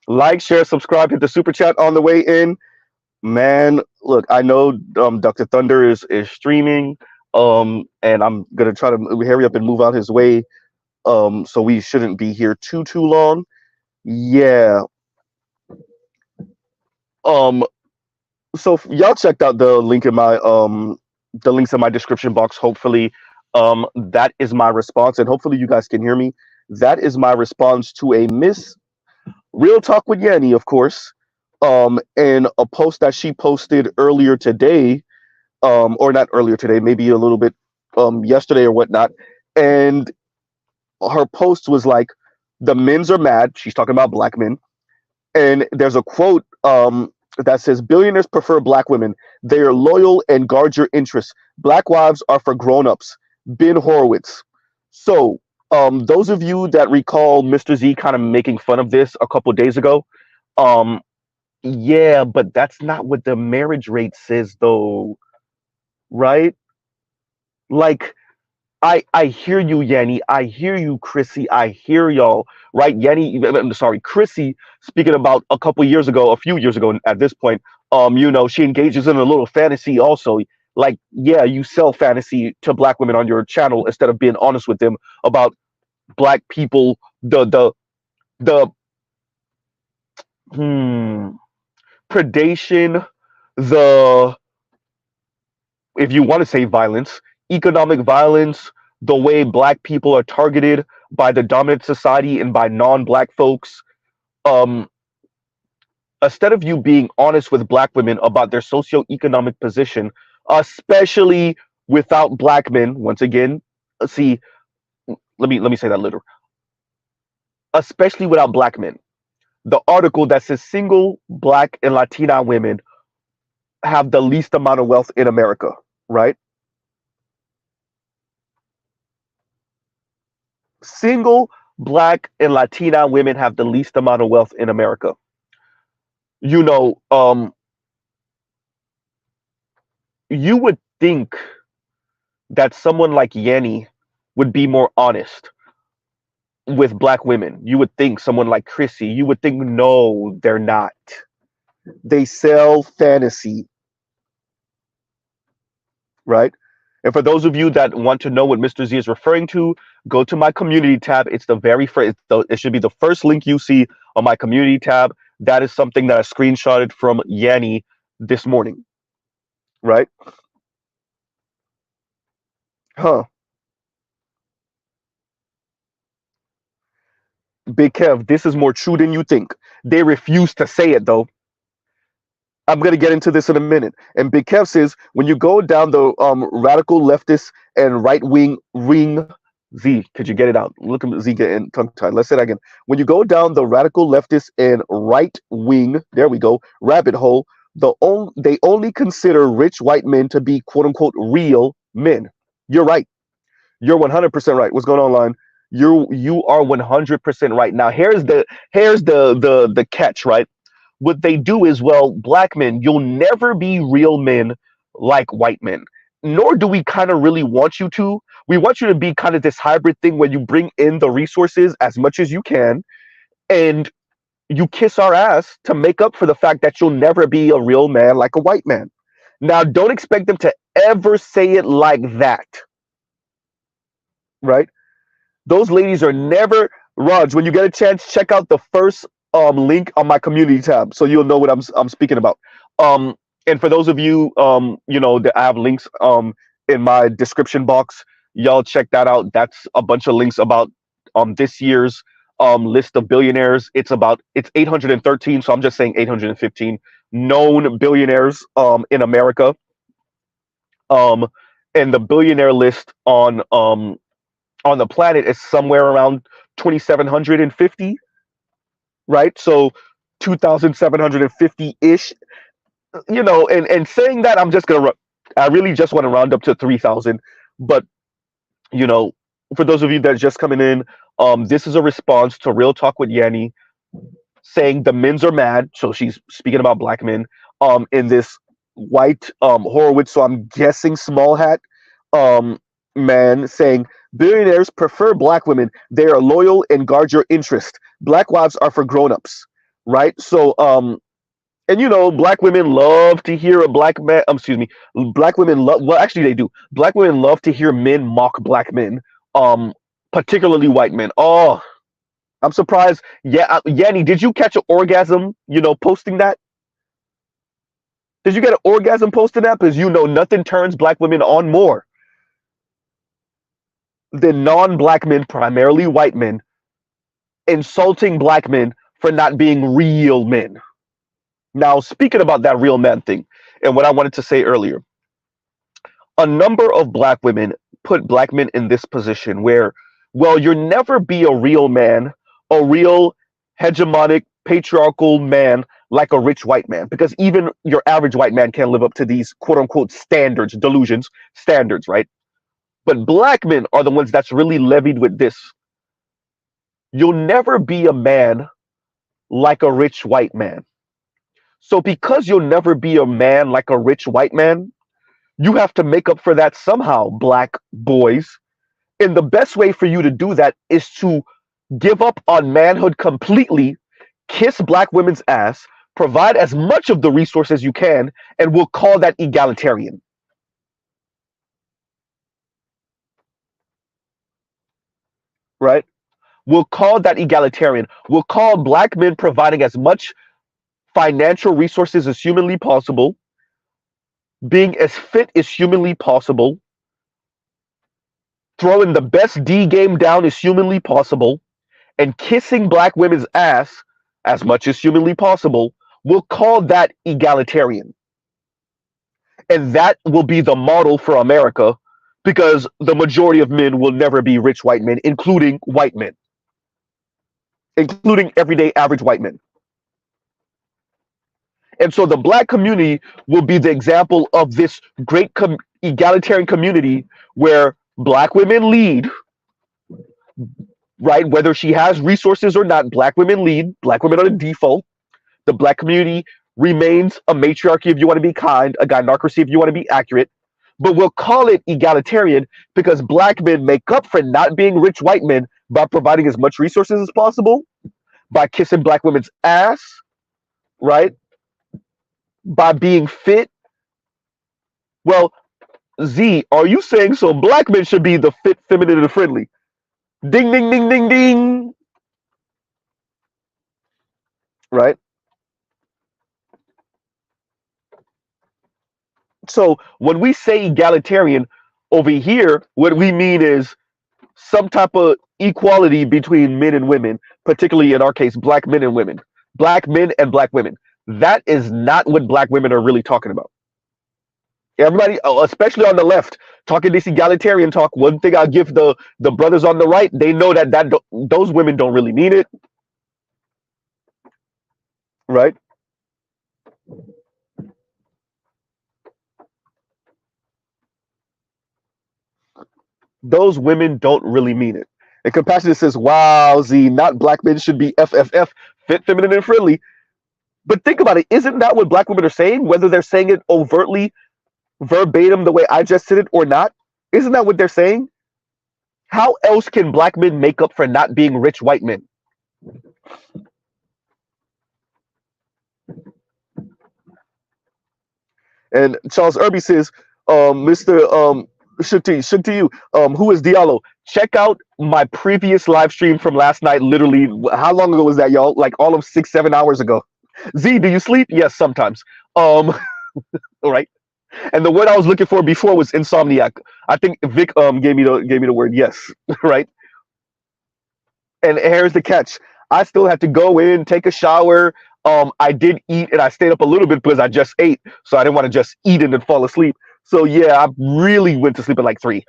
Like, share, subscribe, hit the super chat on the way in. Man, look, I know Dr. Thunder is streaming, and I'm gonna try to hurry up and move out his way, so we shouldn't be here too long. Yeah. Um, so y'all checked out the links in my description box. Hopefully, that is my response, and hopefully you guys can hear me. That is my response to a Miss Real Talk with Yanni, of course, and a post that she posted earlier today, or not earlier today, maybe a little bit yesterday or whatnot. And her post was like, "The men's are mad." She's talking about black men, and there's a quote that says, "Billionaires prefer black women. They are loyal and guard your interests. Black wives are for grown-ups." Ben Horowitz. So, those of you that recall Mr. Z kind of making fun of this a couple days ago, um, yeah, but that's not what the marriage rate says, though, right? Like, I hear you, Yanni. I hear you, Chrissy. I hear y'all, right? Yanni, I'm sorry, Chrissy, speaking about a couple years ago, a few years ago at this point, she engages in a little fantasy also. Like, yeah, you sell fantasy to black women on your channel instead of being honest with them about black people, the hmm, predation, the, if you want to say violence, economic violence, the way black people are targeted by the dominant society and by non-black folks. Um, Instead of you being honest with black women about their socioeconomic position, especially without black men, once again, see, let me say that later. Especially without black men. The article that says single black and Latina women have the least amount of wealth in America, right? Single black and Latina women have the least amount of wealth in America. You know, you would think that someone like Yanni would be more honest with black women. You would think someone like Chrissy, you would think, no, they're not. They sell fantasy, right? And for those of you that want to know what Mr. Z is referring to, go to my community tab. It's the very first, it should be the first link you see on my community tab. That is something that I screenshotted from Yanni this morning, right? Huh. Big Kev, this is more true than you think. They refuse to say it, though. I'm going to get into this in a minute. And Big Kev says, when you go down the radical leftist and right wing ring, Z, could you get it out? Look at Z getting tongue tied. Let's say that again. When you go down the radical leftist and right wing, there we go, rabbit hole, they only consider rich white men to be quote unquote real men. You're right. You're 100% right. What's going on, line? You are 100% right. Now here's the catch, right? What they do is, well, black men, you'll never be real men like white men. Nor do we kind of really want you to. We want you to be kind of this hybrid thing where you bring in the resources as much as you can and you kiss our ass to make up for the fact that you'll never be a real man like a white man. Now, don't expect them to ever say it like that, right? Those ladies are never. Raj, when you get a chance, check out the first link on my community tab, so you'll know what I'm speaking about. And for those of you, that I have links in my description box, y'all check that out. That's a bunch of links about this year's list of billionaires. It's 813, so I'm just saying 815 known billionaires in America. And the billionaire list on the planet is somewhere around 2,750, right? So 2,750-ish, and saying that, I really just want to round up to 3,000. But, for those of you that are just coming in, this is a response to Real Talk with Yanni saying the men's are mad. So she's speaking about black men in this white Horowitz, so I'm guessing small hat man, saying Billionaires prefer black women. They are loyal and guard your interest. Black wives are for grown-ups, right? So and black women love to hear a black man, excuse me, black women love, well, actually they do. Black women love to hear men mock black men, um particularly white men. Oh, I'm surprised. Yeah, Yanni, did you catch an orgasm, posting that? Did you get an orgasm posting that? Because nothing turns black women on more than non-black men, primarily white men, insulting black men for not being real men. Now, speaking about that real man thing, and what I wanted to say earlier, a number of black women put black men in this position where, well, you'll never be a real man, a real hegemonic patriarchal man like a rich white man, because even your average white man can't live up to these quote unquote standards, delusions, standards, right? But black men are the ones that's really levied with this. You'll never be a man like a rich white man. So because you'll never be a man like a rich white man, you have to make up for that somehow, black boys. And the best way for you to do that is to give up on manhood completely, kiss black women's ass, provide as much of the resources you can, and we'll call that egalitarian. Right? We'll call that egalitarian. We'll call black men providing as much financial resources as humanly possible, being as fit as humanly possible, throwing the best D game down as humanly possible, and kissing black women's ass as much as humanly possible. We'll call that egalitarian. And that will be the model for America, because the majority of men will never be rich white men, including white men, including everyday average white men. And so the black community will be the example of this great egalitarian community where black women lead, right? Whether she has resources or not, black women lead, black women are the default. The black community remains a matriarchy if you want to be kind, a gynocracy if you want to be accurate. But we'll call it egalitarian because black men make up for not being rich white men by providing as much resources as possible, by kissing black women's ass, right? By being fit. Well, Z, are you saying so black men should be the fit, feminine, and friendly? Ding, ding, ding, ding, ding. Right? So when we say egalitarian over here, what we mean is some type of equality between men and women, particularly in our case, black men and women, black men and black women. That is not what black women are really talking about. Everybody, especially on the left, talking this egalitarian talk. One thing I'll give the brothers on the right, they know that those women don't really mean it, right? Those women don't really mean it. And Compassionate says, "Wow, Z, not black men should be FFF, fit, feminine, and friendly." But think about it. Isn't that what black women are saying? Whether they're saying it overtly, verbatim, the way I just said it or not, isn't that what they're saying? How else can black men make up for not being rich white men? And Charles Irby says, Mr. Shook to you. Who is Diallo? Check out my previous live stream from last night. Literally, how long ago was that, y'all? Like all of 6-7 hours ago. Z, do you sleep? Yes, sometimes. All right. And the word I was looking for before was insomniac. I think Vic gave me the word. Yes, right. And here's the catch. I still had to go in, take a shower. I did eat, and I stayed up a little bit because I just ate, so I didn't want to just eat and then fall asleep. So yeah, I really went to sleep at like 3.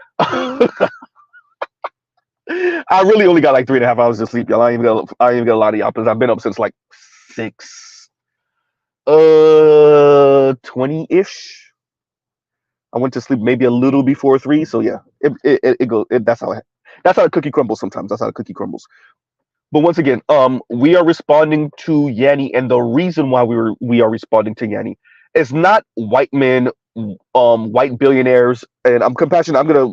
I really only got like 3.5 hours of sleep, y'all. I ain't even gonna lie to y'all because I've been up since like 6, 20-ish. I went to sleep maybe a little before 3. So yeah, it goes. That's how the cookie crumbles. Sometimes that's how the cookie crumbles. But once again, we are responding to Yanni, and the reason why we are responding to Yanni is not white men, white billionaires, and I'm compassionate. I'm gonna,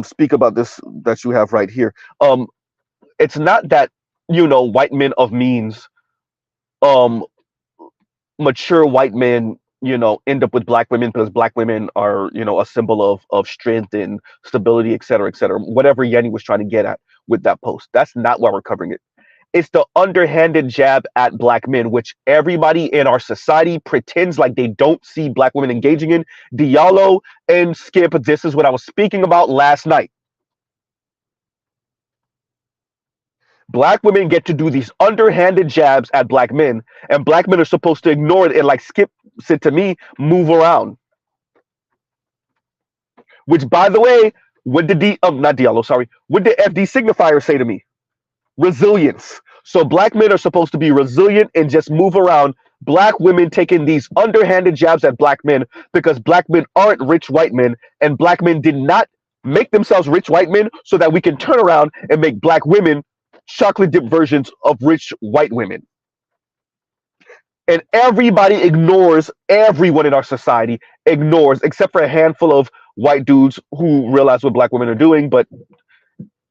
speak about this that you have right here. It's not that, white men of means, um mature white men, end up with black women because black women are, a symbol of strength and stability, et cetera, et cetera. Whatever Yenny was trying to get at with that post. That's not why we're covering it. It's the underhanded jab at black men, which everybody in our society pretends like they don't see black women engaging in. Diallo and Skip, this is what I was speaking about last night. Black women get to do these underhanded jabs at black men, and black men are supposed to ignore it and, like Skip said to me, move around. Which, by the way, what did not Diallo, sorry, what did FD signifier say to me? Resilience. So black men are supposed to be resilient and just move around. Black women taking these underhanded jabs at black men because black men aren't rich white men, and black men did not make themselves rich white men so that we can turn around and make black women chocolate dip versions of rich white women. And everybody ignores, everyone in our society ignores, except for a handful of white dudes who realize what black women are doing. But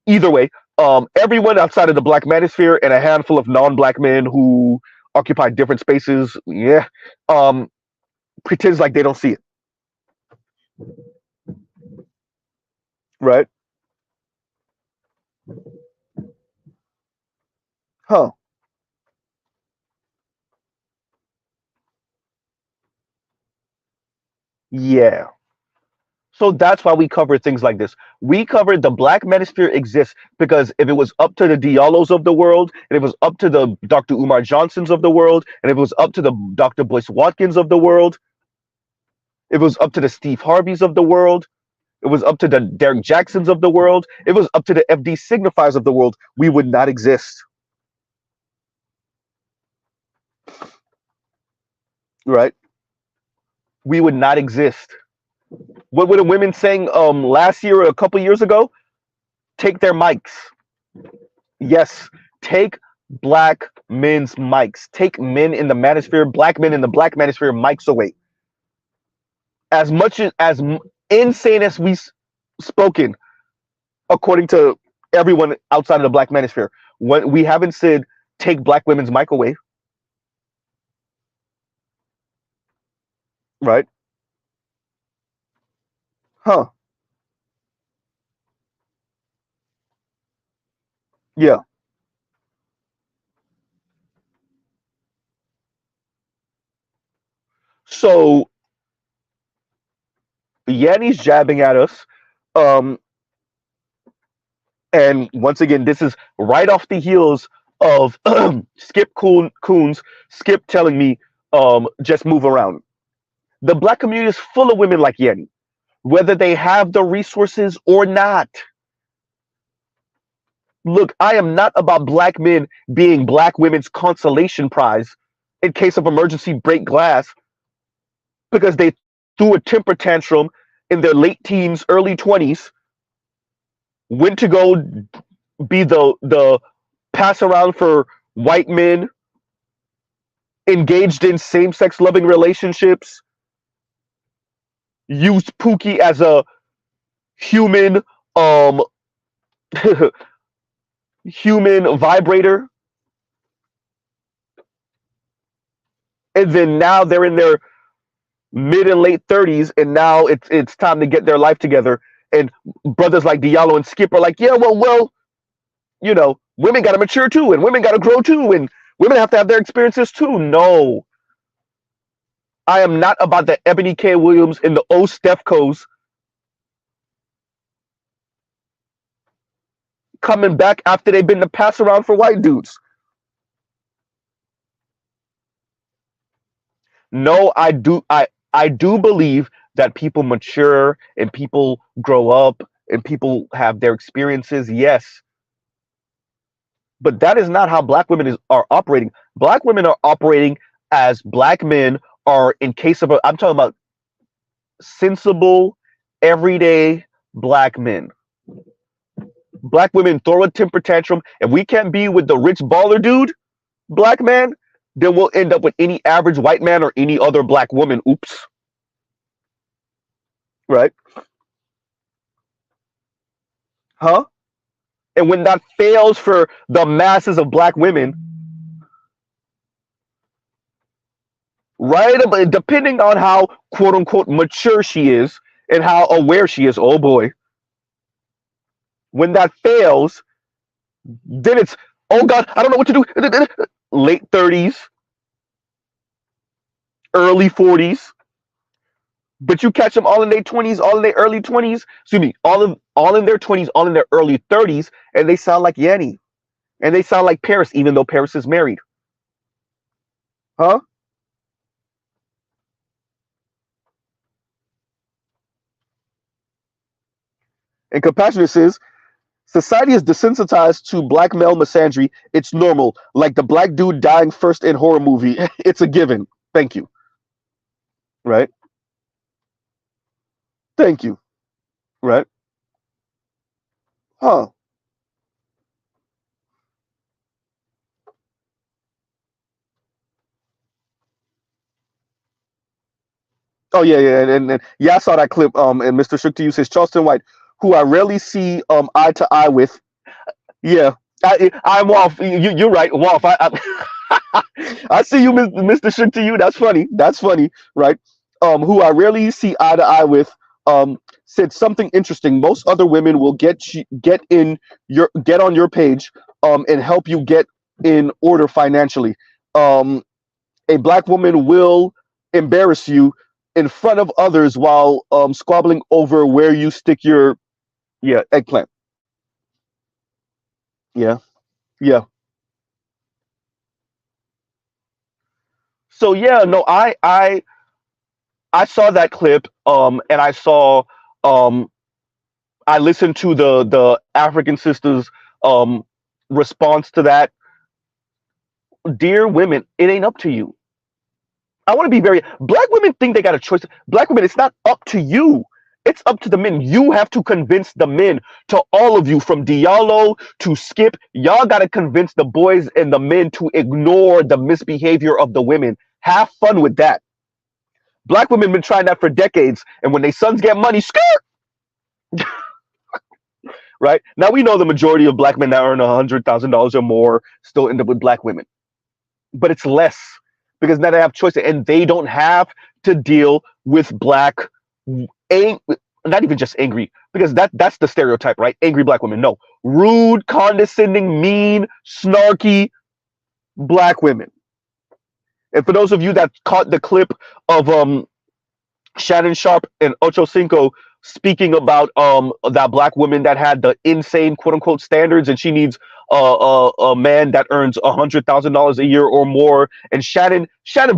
either way, everyone outside of the black manosphere and a handful of non-black men who occupy different spaces, pretends like they don't see it. Right? Huh. Yeah. So that's why we cover things like this. We covered the black manosphere exists because if it was up to the Diallos of the world, and it was up to the Dr. Umar Johnsons of the world, and if it was up to the Dr. Boyce Watkins of the world, if it was up to the Steve Harveys of the world, it was up to the Derek Jacksons of the world, it was up to the FD signifiers of the world, we would not exist. Right? We would not exist. What were the women saying last year or a couple years ago? Take their mics. Yes, take black men's mics. Take men in the manosphere, black men in the black manosphere mics away. As much as insane as we spoken, according to everyone outside of the black manosphere, what we haven't said, take black women's mic away. Right? Huh. Yeah. So Yanni's jabbing at us. Um, and once again, this is right off the heels of Skip Coons, Skip telling me, just move around. The black community is full of women like Yanni, whether they have the resources or not. Look, I am not about black men being black women's consolation prize in case of emergency break glass because they threw a temper tantrum in their late teens, early 20s, went to go be the pass around for white men, engaged in same-sex loving relationships, used Pookie as a human human vibrator, and then now they're in their mid and late 30s, and now it's time to get their life together. And brothers like Diallo and Skip are like, yeah, well, women got to mature too, and women got to grow too, and women have to have their experiences too. No, I am not about the Ebony K. Williams and the O. Stefkos coming back after they've been the pass around for white dudes. No, I do believe that people mature and people grow up and people have their experiences, yes. But that is not how black women are operating. Black women are operating as black men are in case of I'm talking about sensible, everyday black men. Black women throw a temper tantrum, and we can't be with the rich baller dude, black man, then we'll end up with any average white man or any other black woman. Oops. Right? Huh? And when that fails for the masses of black women, right? But depending on how quote unquote mature she is and how aware she is, oh boy, when that fails, then it's, oh God, I don't know what to do. Late 30s, early 40s, but you catch them all in their 20s, all in their early 20s, excuse me, all in their 20s, all in their early 30s, and they sound like Yanni. And they sound like Paris, even though Paris is married. Huh? And Compassionate says, society is desensitized to black male misandry. It's normal. Like the black dude dying first in horror movie. It's a given. Thank you. Right? Thank you. Right? Huh. Oh yeah, yeah, and yeah, I saw that clip. And Mr. Shook to you says Charleston White, who I rarely see eye to eye with. Yeah, I'm off. You're right, Wolf. I see you, Mr. Shook to you. That's funny. That's funny, right? Who I rarely see eye to eye with. Said something interesting. Most other women will get on your page, and help you get in order financially. A black woman will embarrass you in front of others while squabbling over where you stick your eggplant. Yeah, yeah. So yeah, no, I saw that clip, and um I listened to the African sisters um response to that. Dear women, it ain't up to you. I want to be very black women think they got a choice. Black women, it's not up to you. It's up to the men. You have to convince the men, to all of you, from Diallo to Skip. Y'all got to convince the boys and the men to ignore the misbehavior of the women. Have fun with that. Black women been trying that for decades, and when their sons get money, skirt. Right now, we know the majority of black men that earn $100,000 or more still end up with black women, but it's less because now they have choices, and they don't have to deal with black, not even just angry, because that's the stereotype, right? Angry black women. No, rude, condescending, mean, snarky black women. And for those of you that caught the clip of Shannon Sharpe and Ocho Cinco speaking about that black woman that had the insane quote unquote standards, and she needs a man that earns $100,000 a year or more. And Shannon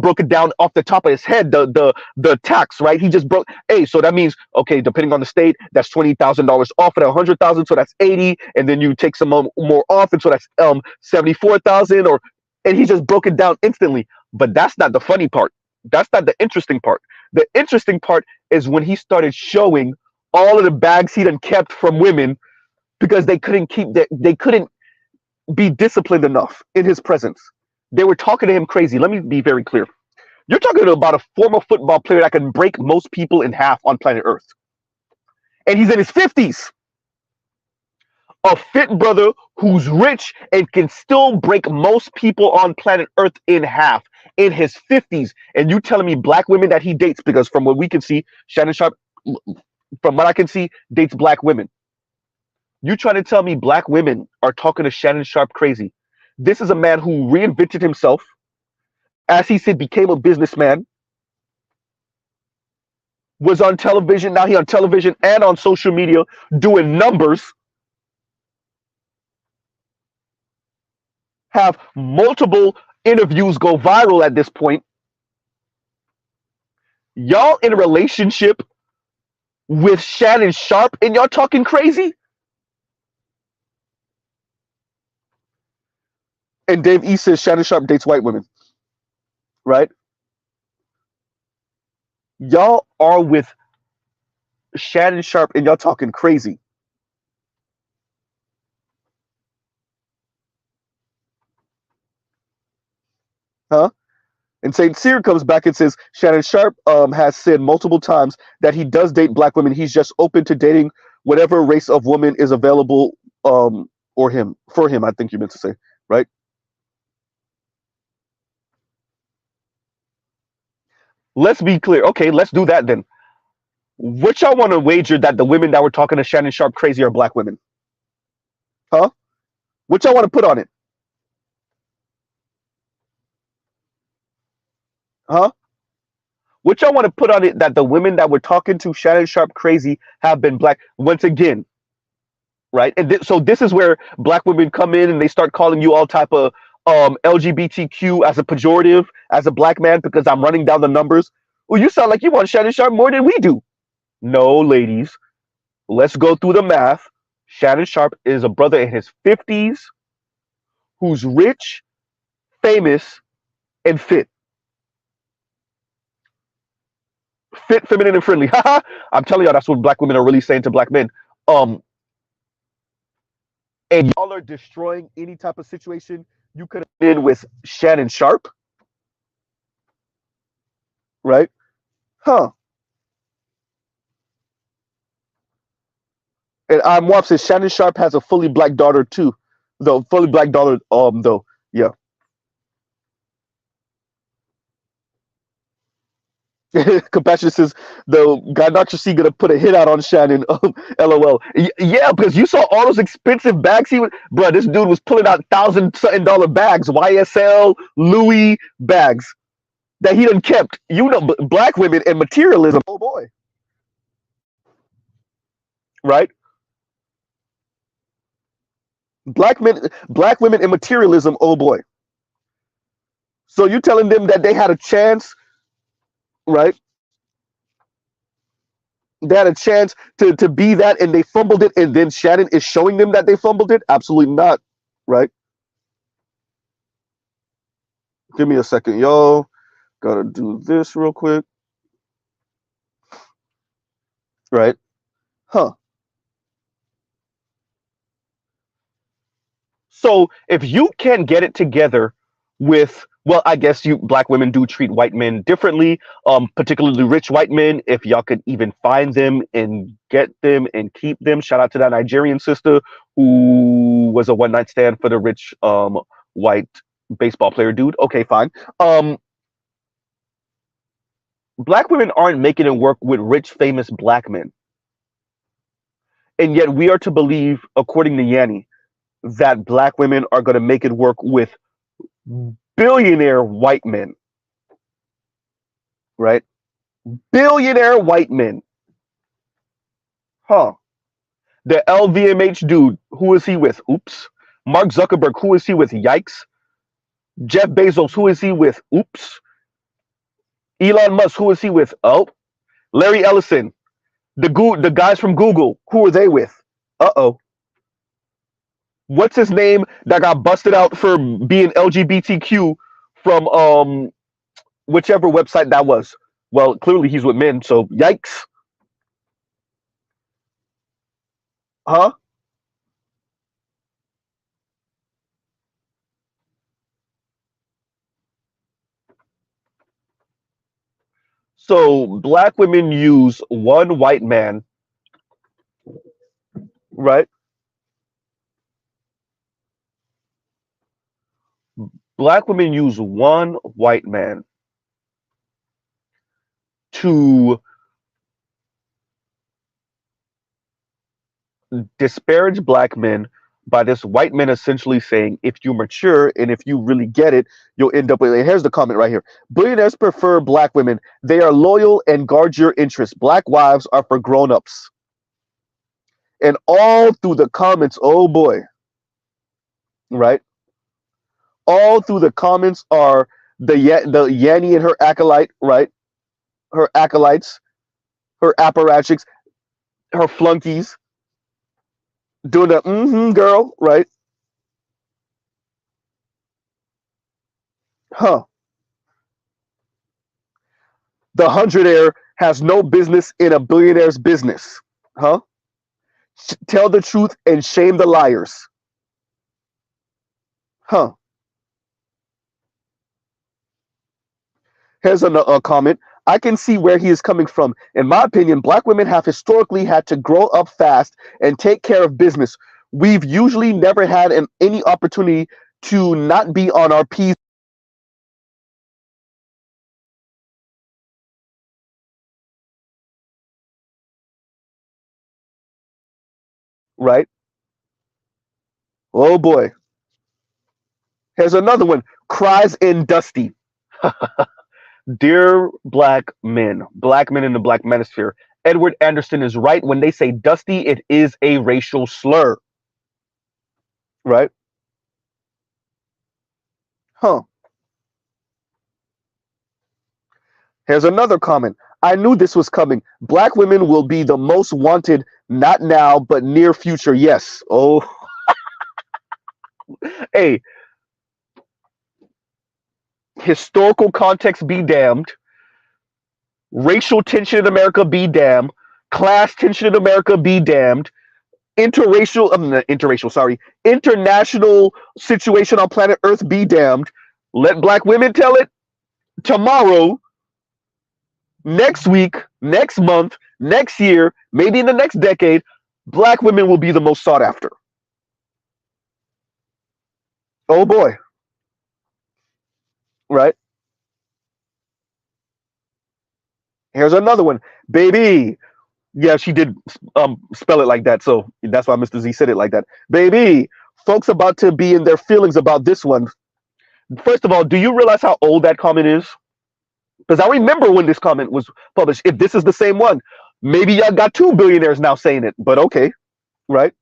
broke it down off the top of his head, the tax, right? He just broke, hey, so that means, okay, depending on the state, that's $20,000 off at 100,000, so that's 80, and then you take some more off, and so that's 74,000, or, and he just broke it down instantly. But that's not the funny part. That's not the interesting part. The interesting part is when he started showing all of the bags he done kept from women because they couldn't be disciplined enough in his presence. They were talking to him crazy. Let me be very clear. You're talking about a former football player that can break most people in half on planet Earth. And he's in his 50s. A fit brother who's rich and can still break most people on planet Earth in half in his 50s. And you telling me black women that he dates, because from what we can see, Shannon Sharpe, from what I can see, dates black women. You trying to tell me black women are talking to Shannon Sharpe crazy? This is a man who reinvented himself, as he said, became a businessman, was on television. Now he on television and on social media doing numbers, have multiple interviews go viral at this point. Y'all in a relationship with Shannon Sharpe and y'all talking crazy? And Dave E says Shannon Sharpe dates white women, right? Y'all are with Shannon Sharpe and y'all talking crazy. Huh? And St. Cyr comes back and says Shannon Sharpe has said multiple times that he does date black women. He's just open to dating whatever race of woman is available, or him, for him, I think you meant to say, right? Let's be clear. Okay, let's do that then. Which y'all want to wager that the women that were talking to Shannon Sharpe crazy are black women? Huh? Which y'all want to put on it? Huh? Which y'all want to put on it that the women that were talking to Shannon Sharpe crazy have been black? Once again, right? And so this is where black women come in and they start calling you all type of LGBTQ as a pejorative as a black man because I'm running down the numbers. Well, you sound like you want Shannon Sharpe more than we do. No, ladies, let's go through the math. Shannon Sharpe is a brother in his 50s who's rich, famous, and fit. Fit, feminine, and friendly. I'm telling y'all, that's what black women are really saying to black men. Um, and y'all are destroying any type of situation you could have been with Shannon Sharpe, right? Huh. And Wap says Shannon Sharpe has a fully black daughter too. Though fully black daughter, though. Yeah. Compassion says the gynocracy gonna put a hit out on Shannon. LOL. Yeah, because you saw all those expensive bags. Bro, this dude was pulling out $1,000 bags, YSL, Louis bags that he done kept. You know, black women and materialism. Oh boy, right? Black women and materialism. Oh boy. So you telling them that they had a chance, right? They had a chance to be that and they fumbled it, and then Shannon is showing them that they fumbled it? Absolutely not, right? Give me a second, yo. Gotta do this real quick, right? Huh. So if you can get it together with, well, I guess you black women do treat white men differently, particularly rich white men. If y'all could even find them and get them and keep them, shout out to that Nigerian sister who was a one night stand for the rich white baseball player dude. Okay, fine. Black women aren't making it work with rich, famous black men, and yet we are to believe, according to Yanni, that black women are going to make it work with billionaire white men, right? Billionaire white men. Huh. The LVMH dude, who is he with? Oops. Mark Zuckerberg, who is he with? Yikes. Jeff Bezos, who is he with? Oops. Elon Musk, who is he with? Oh. Larry Ellison, the guys from Google, who are they with? Uh-oh. What's his name that got busted out for being LGBTQ from whichever website that was? Well, clearly he's with men, so yikes. Huh? So black women use one white man, right? Black women use one white man to disparage black men by this white man essentially saying, if you mature and if you really get it, you'll end up with it. Here's the comment right here. Billionaires prefer black women. They are loyal and guard your interests. Black wives are for grown-ups. And all through the comments, oh boy, right? All through the comments are the Yanni and her acolyte, right? Her acolytes, her apparatchiks, her flunkies, doing the girl, right? Huh. The hundredaire has no business in a billionaire's business. Huh? Tell the truth and shame the liars. Huh. Here's a comment. I can see where he is coming from. In my opinion, black women have historically had to grow up fast and take care of business. We've usually never had any opportunity to not be on our P's, right? Oh boy. Here's another one. Cries in Dusty. Dear black men in the black manosphere, Edward Anderson is right when they say Dusty, it is a racial slur, right? Huh. Here's another comment. I knew this was coming. Black women will be the most wanted, not now, but near future. Yes. Oh, hey, historical context be damned. Racial tension in America be damned. Class tension in America be damned. International situation on planet Earth be damned. Let black women tell it tomorrow, next week, next month, next year, maybe in the next decade. Black women will be the most sought after. Oh boy. Right? Here's another one. Baby. Yeah, she did spell it like that. So that's why Mr. Z said it like that. Baby. Folks about to be in their feelings about this one. First of all, do you realize how old that comment is? Because I remember when this comment was published. If this is the same one, maybe y'all got two billionaires now saying it, but okay, right?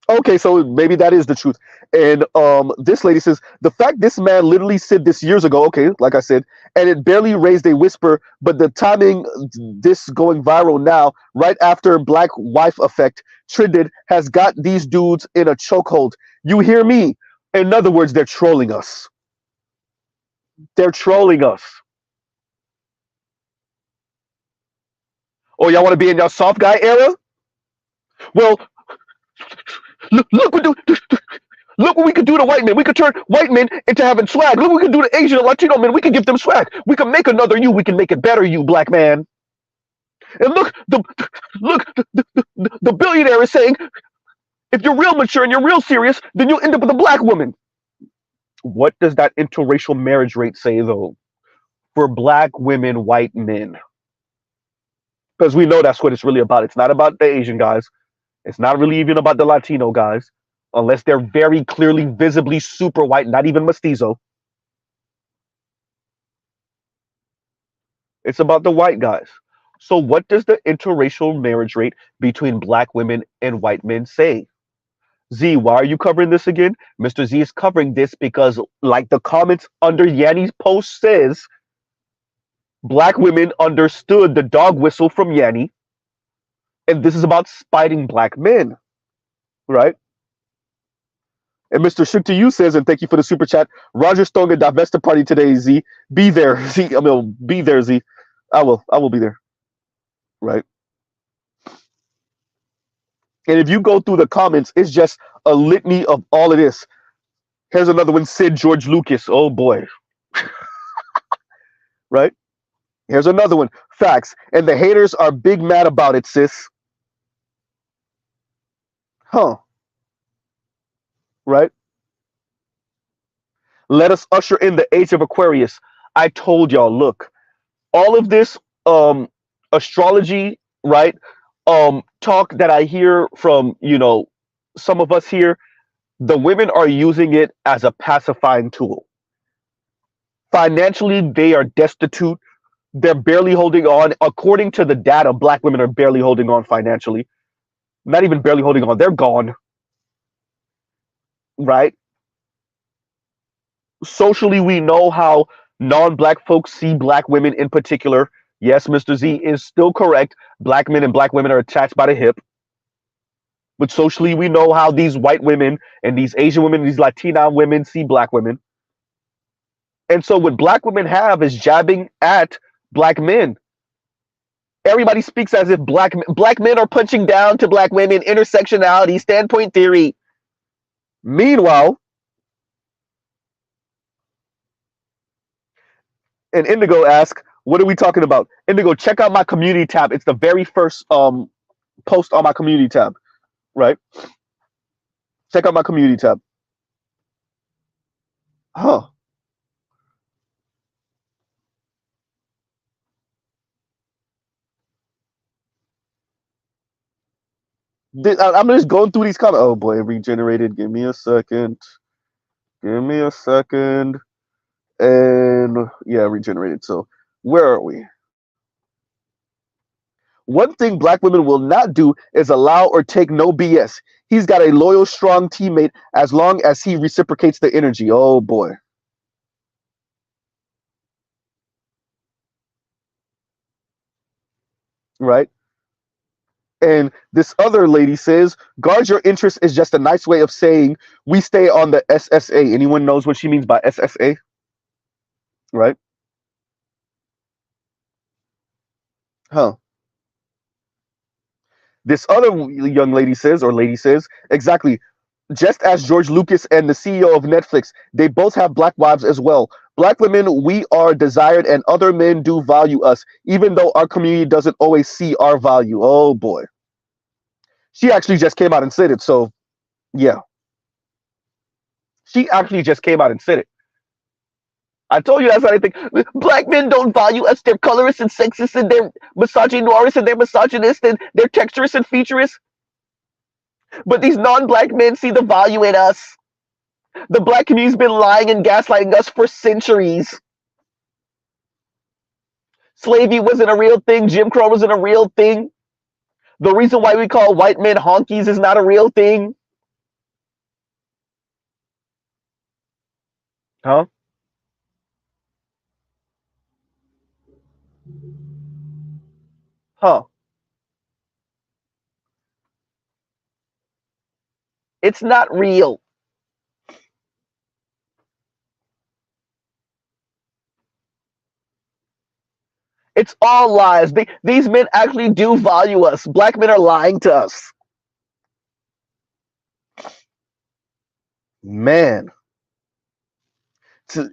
Okay, so maybe that is the truth. And this lady says the fact this man literally said this years ago. Okay, like I said, and it barely raised a whisper. But the timing, this going viral now, right after Black Wife Effect trended, has got these dudes in a chokehold. You hear me? In other words, they're trolling us. They're trolling us. Oh, y'all want to be in your soft guy era? Well, look what we could do to white men. We could turn white men into having swag. Look what we could do to Asian and Latino men. We could give them swag. We can make another you. We can make it better, you black man. And the billionaire is saying, if you're real mature and you're real serious, then you'll end up with a black woman. What does that interracial marriage rate say, though, for black women, white men? Because we know that's what it's really about. It's not about the Asian guys. It's not really even about the Latino guys, unless they're very clearly, visibly super white, not even mestizo. It's about the white guys. So what does the interracial marriage rate between black women and white men say? Z, why are you covering this again? Mr. Z is covering this because, like the comments under Yanni's post says, black women understood the dog whistle from Yanni, and this is about spiting black men, right? And Mr. Shook to you says, and thank you for the super chat, Roger Stone at Divesta Party today, Z. Be there, Z. Be there, Z. I will be there, right? And if you go through the comments, it's just a litany of all of this. Here's another one, Sid George Lucas. Oh boy. Right? Here's another one, facts. And the haters are big mad about it, sis. Huh. Right? Let us usher in the age of Aquarius. I told y'all, look, all of this astrology, right? Talk that I hear from, some of us here, the women are using it as a pacifying tool. Financially, they are destitute. They're barely holding on. According to the data, black women are barely holding on financially. Not even barely holding on. They're gone. Right? Socially, we know how non-black folks see black women in particular. Yes, Mr. Z is still correct. Black men and black women are attached by the hip. But socially, we know how these white women and these Asian women, these Latina women see black women. And so what black women have is jabbing at black men. Everybody speaks as if black men are punching down to black women, intersectionality, standpoint theory. Meanwhile, And Indigo asks, what are we talking about? Indigo, check out my community tab. It's the very first post on my community tab, right? Check out my community tab. Huh. I'm just going through these comments. Oh boy, regenerated. Give me a second. Give me a second. And yeah, regenerated. So where are we? One thing black women will not do is allow or take no BS. He's got a loyal, strong teammate as long as he reciprocates the energy. Oh boy. Right? And this other lady says, guard your interest is just a nice way of saying we stay on the SSA. Anyone knows what she means by SSA? Right? Huh. This other young lady says, or lady says, exactly. Just as George Lucas and the CEO of Netflix, they both have black wives as well. Black women, we are desired, and other men do value us, even though our community doesn't always see our value. Oh boy. She actually just came out and said it. So, yeah. She actually just came out and said it. I told you that's not anything. Black men don't value us. They're colorists and sexists and they're misogynoirists and they're misogynists and they're texturists and featurists. But these non-black men see the value in us. The black community's been lying and gaslighting us for centuries. Slavery wasn't a real thing. Jim Crow wasn't a real thing. The reason why we call white men honkies is not a real thing. Huh? Huh. It's not real. It's all lies. These men actually do value us. Black men are lying to us. Man.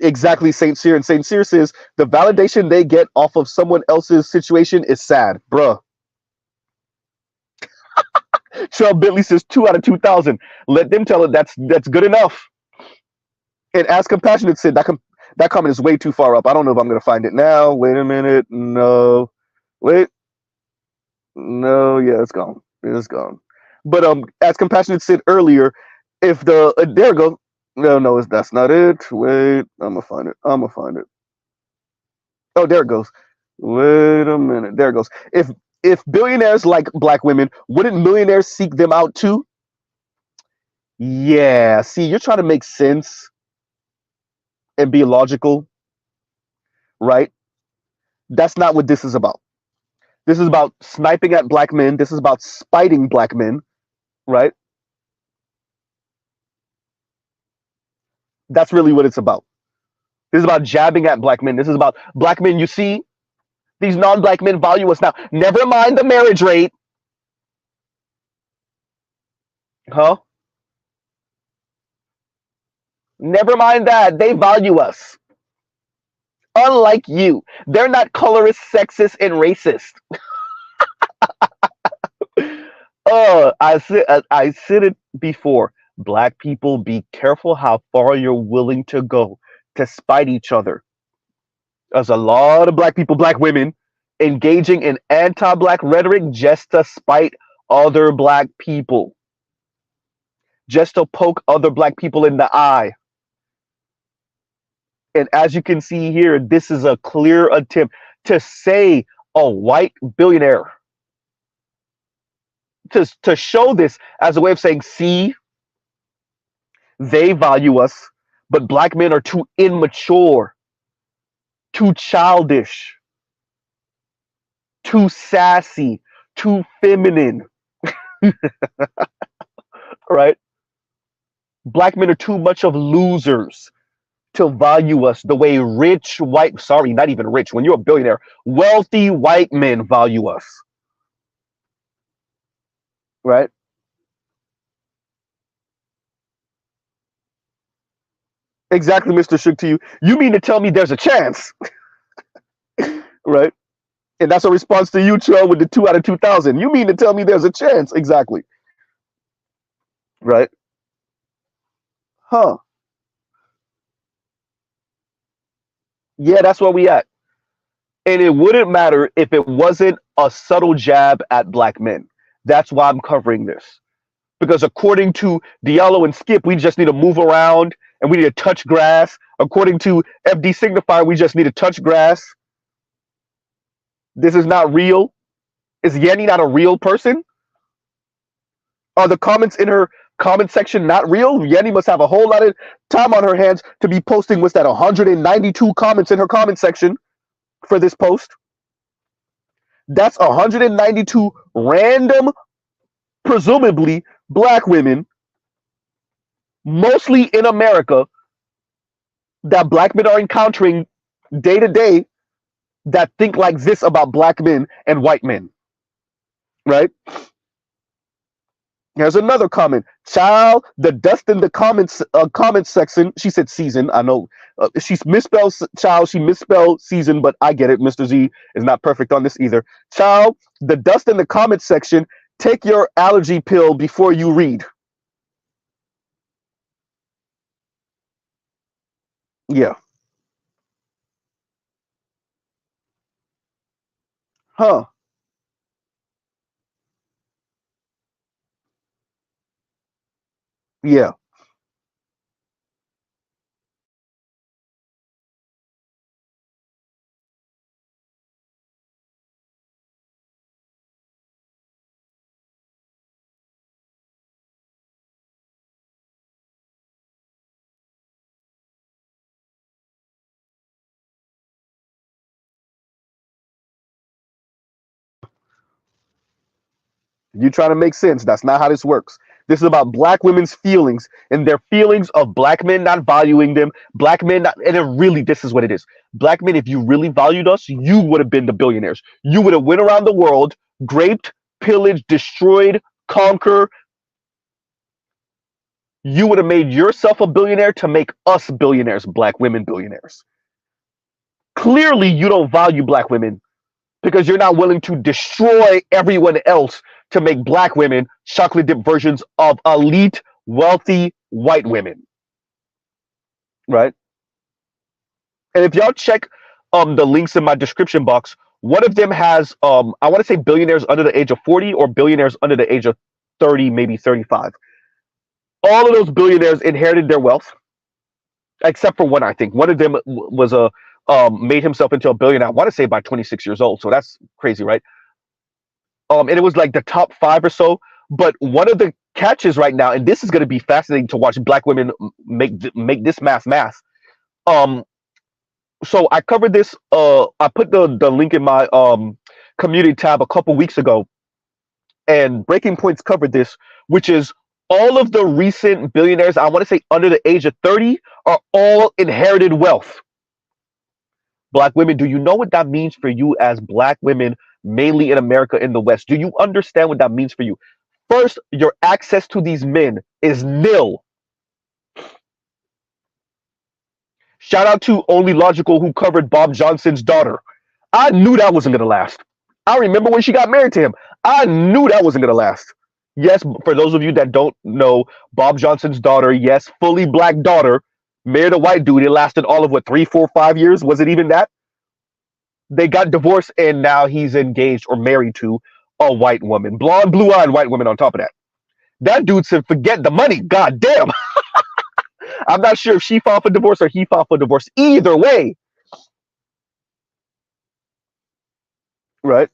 Exactly, St. Cyr. And St. Cyr says the validation they get off of someone else's situation is sad. Bruh. Cheryl Bentley says 2 out of 2,000. Let them tell it that's good enough. And as compassionate said, that comment is way too far up. I don't know if I'm going to find it now. Wait a minute. No. Wait. No. Yeah, it's gone. It's gone. But as compassionate said earlier, if the there it goes. No, that's not it. Wait, I'm gonna find it. I'm gonna find it. Oh, there it goes. Wait a minute. There it goes. If billionaires like black women, wouldn't millionaires seek them out too? Yeah. See, you're trying to make sense and be logical, right? That's not what this is about. This is about sniping at black men. This is about spiting black men, right? That's really what it's about. This is about jabbing at black men. This is about black men. You see, these non-black men value us now. Never mind the marriage rate. Huh? Never mind that. They value us. Unlike you. They're not colorist, sexist, and racist. I said it before. Black people, be careful how far you're willing to go to spite each other. There's a lot of black people, black women, engaging in anti-black rhetoric just to spite other black people, just to poke other black people in the eye. And as you can see here, this is a clear attempt to say a white billionaire, to show this as a way of saying, see, they value us, but black men are too immature, too childish, too sassy, too feminine, right? Black men are too much of losers to value us the way rich white, sorry, not even rich, when you're a billionaire, wealthy white men value us, right? Exactly, Mr. Shook to you. You mean to tell me there's a chance? right? And that's a response to you, Cho, with the 2 out of 2,000. You mean to tell me there's a chance? Exactly. Right? Huh. Yeah, that's where we at. And it wouldn't matter if it wasn't a subtle jab at black men. That's why I'm covering this. Because according to Diallo and Skip, we just need to move around and we need to touch grass. According to FD Signifier, we just need to touch grass. This is not real. Is Yenny not a real person? Are the comments in her comment section not real? Yenny must have a whole lot of time on her hands to be posting, what's that, 192 comments in her comment section for this post. That's 192 random, presumably black women, mostly in America, that black men are encountering day to day, that think like this about black men and white men, right? Here's another comment. Child, the dust in the comments section. She said season. I know she's misspelled child. She misspelled season, but I get it. Mr. Z is not perfect on this either. Child, the dust in the comments section. Take your allergy pill before you read. Yeah. Huh. Yeah. You trying to make sense. That's not how this works. This is about black women's feelings and their feelings of black men not valuing them, black men not, and it really, this is what it is. Black men, if you really valued us, you would have been the billionaires. You would have went around the world, raped, pillaged, destroyed, conquer. You would have made yourself a billionaire to make us billionaires, black women billionaires. Clearly, you don't value black women because you're not willing to destroy everyone else to make black women chocolate dip versions of elite, wealthy white women. Right? And if y'all check the links in my description box, one of them has I want to say billionaires under the age of 40 or billionaires under the age of 30, maybe 35. All of those billionaires inherited their wealth, except for one, I think. One of them was a made himself into a billionaire, I want to say by 26 years old. So that's crazy, right? And it was like the top five or so. But one of the catches right now, and this is going to be fascinating to watch black women make this math. Um, so I covered this. I put the link in my community tab a couple weeks ago, and Breaking Points covered this, which is all of the recent billionaires, I want to say under the age of 30, are all inherited wealth. Black women, do you know what that means for you as black women, mainly in America in the West? Do you understand what that means for you? First, your access to these men is nil. Shout out to Only Logical who covered Bob Johnson's daughter. I knew that wasn't going to last. I remember when she got married to him. I knew that wasn't going to last. Yes, for those of you that don't know, Bob Johnson's daughter, yes, fully black daughter, married a white dude. It lasted all of what, 3, 4, 5 years? Was it even that? They got divorced and now he's engaged or married to a white woman, blonde, blue-eyed white woman on top of that. That dude said, forget the money. God damn. I'm not sure if she filed for divorce or he filed for divorce. Either way. Right.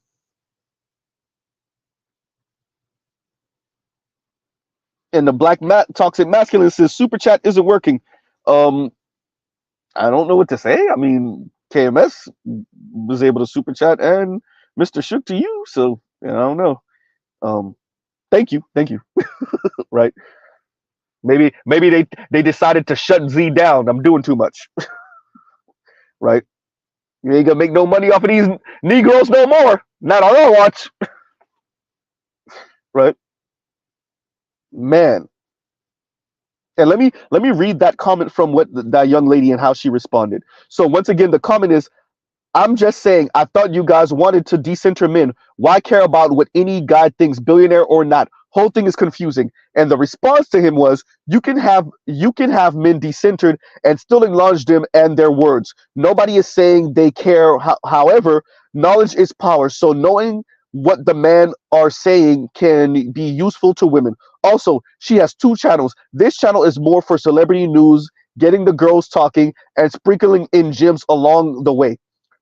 And the toxic masculine says super chat isn't working. Um, I don't know what to say. I mean, KMS was able to super chat and Mr. Shook to you, so I don't know. Thank you. Right? Maybe they decided to shut Z down. I'm doing too much. Right? You ain't gonna make no money off of these Negroes no more. Not on our watch. Right? Man. And let me read that comment from what that young lady and how she responded. So once again, the comment is, I'm just saying, I thought you guys wanted to decenter men. Why care about what any guy thinks, billionaire or not? Whole thing is confusing. And the response to him was, you can have men decentered and still acknowledge them and their words. Nobody is saying they care. However, knowledge is power. So knowing what the men are saying can be useful to women. Also, she has two channels. This channel is more for celebrity news, getting the girls talking, and sprinkling in gems along the way.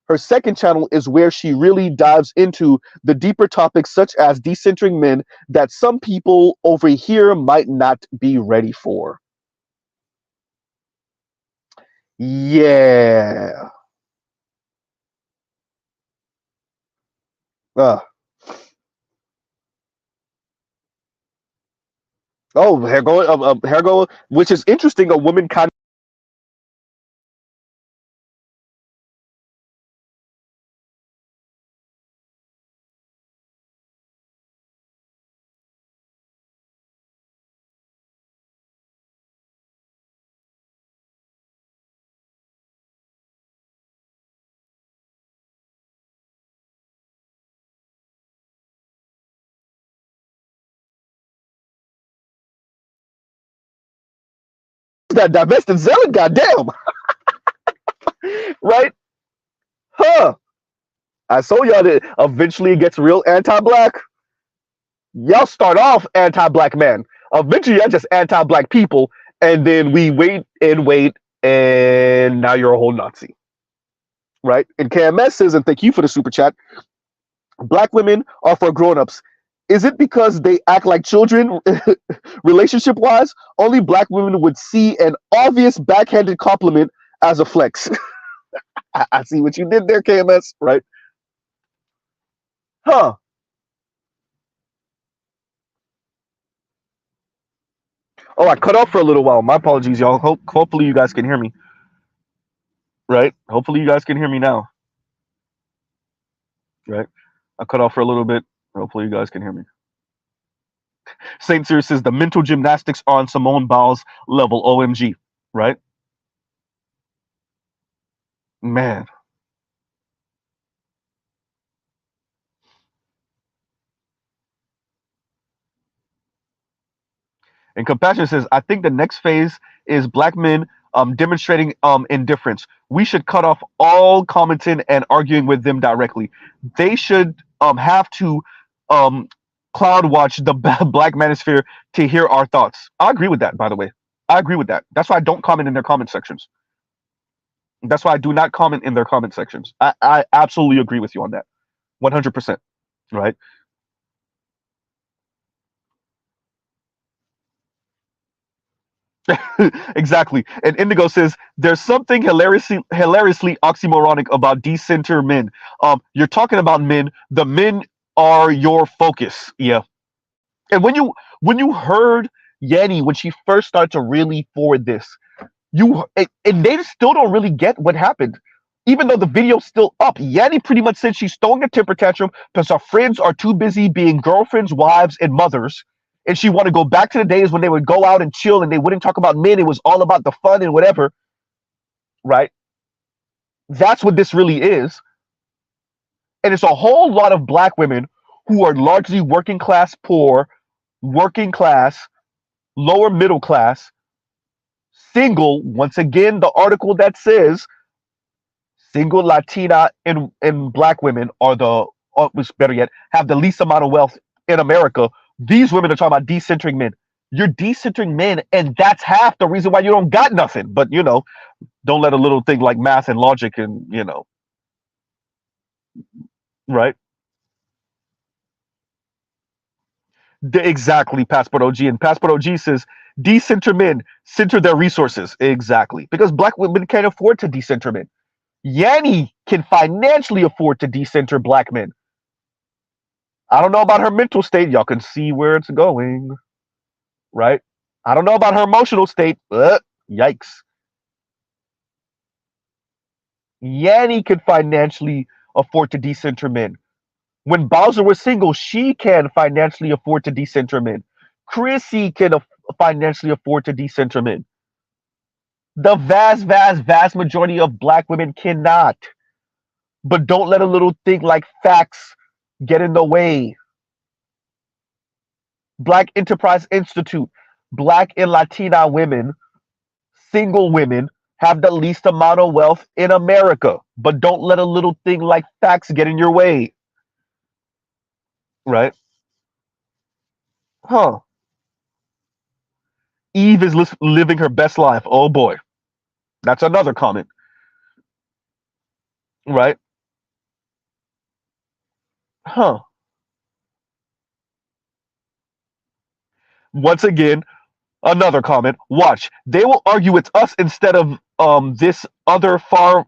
Her second channel is where she really dives into the deeper topics such as decentering men that some people over here might not be ready for. Yeah. Uh, oh, hair go, which is interesting. A woman kind of that divested zealot. Goddamn, right? Huh? I told y'all that eventually it gets real anti-black. Y'all start off anti-black men. Eventually, you're just anti-black people, and then we wait, and now you're a whole Nazi, right? And KMS says, and thank you for the super chat. Black women are for grown-ups. Is it because they act like children, relationship-wise? Only black women would see an obvious backhanded compliment as a flex. I see what you did there, KMS, right? Huh? Oh, I cut off for a little while. My apologies, y'all. Hopefully you guys can hear me. Right? Hopefully you guys can hear me now. Right? I cut off for a little bit. Hopefully you guys can hear me. Saint Cyr says the mental gymnastics on Simone Biles level. OMG. Right? Man. And Compassion says, I think the next phase is black men demonstrating indifference. We should cut off all commenting and arguing with them directly. They should have to um, cloud watch the black manosphere to hear our thoughts. I agree with that, by the way. I agree with that. That's why I don't comment in their comment sections. That's why I do not comment in their comment sections. I absolutely agree with you on that. 100%. Right? Exactly. And Indigo says there's something hilariously oxymoronic about decenter men. You're talking about men. The men are your focus. Yeah. And when you heard Yanni when she first started to really forward this, and they still don't really get what happened. Even though the video's still up, Yanni pretty much said she's throwing a temper tantrum because her friends are too busy being girlfriends, wives, and mothers, and she want to go back to the days when they would go out and chill and they wouldn't talk about men. It was all about the fun and whatever, right? That's what this really is, and it's a whole lot of black women who are largely working class, poor, working class, lower middle class, single. Once again, the article that says single Latina and black women are which better yet, have the least amount of wealth in America. These women are talking about decentering men. You're decentering men, and that's half the reason why you don't got nothing. But don't let a little thing like math and logic and right? Exactly, Passport OG. And Passport OG says decenter men, center their resources. Exactly. Because black women can't afford to decenter men. Yanni can financially afford to decenter black men. I don't know about her mental state. Y'all can see where it's going, right? I don't know about her emotional state. Yikes. Yanni could financially afford to decenter men. When Bowser was single, she can financially afford to decenter men. Chrissy can financially afford to decenter men. The vast, vast, vast majority of black women cannot. but don't let a little thing like facts get in the way. Black Enterprise Institute, Black and Latina women, single women, have the least amount of wealth in America, but don't let a little thing like facts get in your way. Right? Huh. Eve is living her best life. Oh boy. That's another comment. Right? Huh. Once again, another comment. Watch. They will argue it's us instead of this other far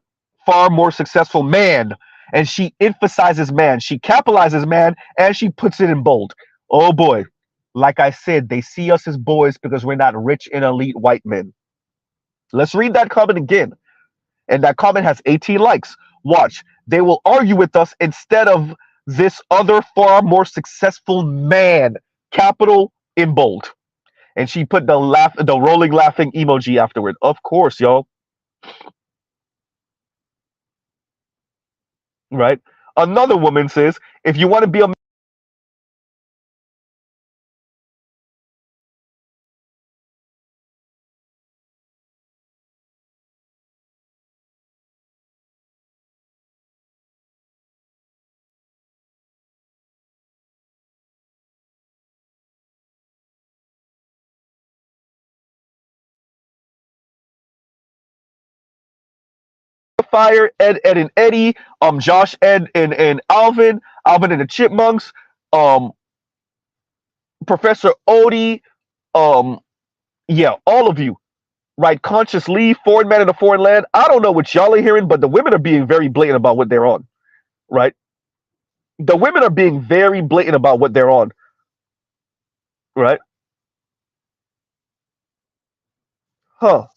more successful man. And she emphasizes man. She capitalizes man and she puts it in bold. Oh boy. Like I said, they see us as boys because we're not rich and elite white men. Let's read that comment again. And that comment has 18 likes. Watch. They will argue with us instead of this other far more successful man. Capital in bold. And she put the rolling laughing emoji afterward. Of course, y'all. Right? Another woman says, if you want to be a fire, Ed and Eddie, Josh, Ed and Alvin and the Chipmunks, um, Professor Odie, um, yeah, all of you, right? Conscious Lee, Foreign Man in a Foreign Land. I don't know what y'all are hearing, but the women are being very blatant about what they're on, right? The women are being very blatant about what they're on, right? Huh.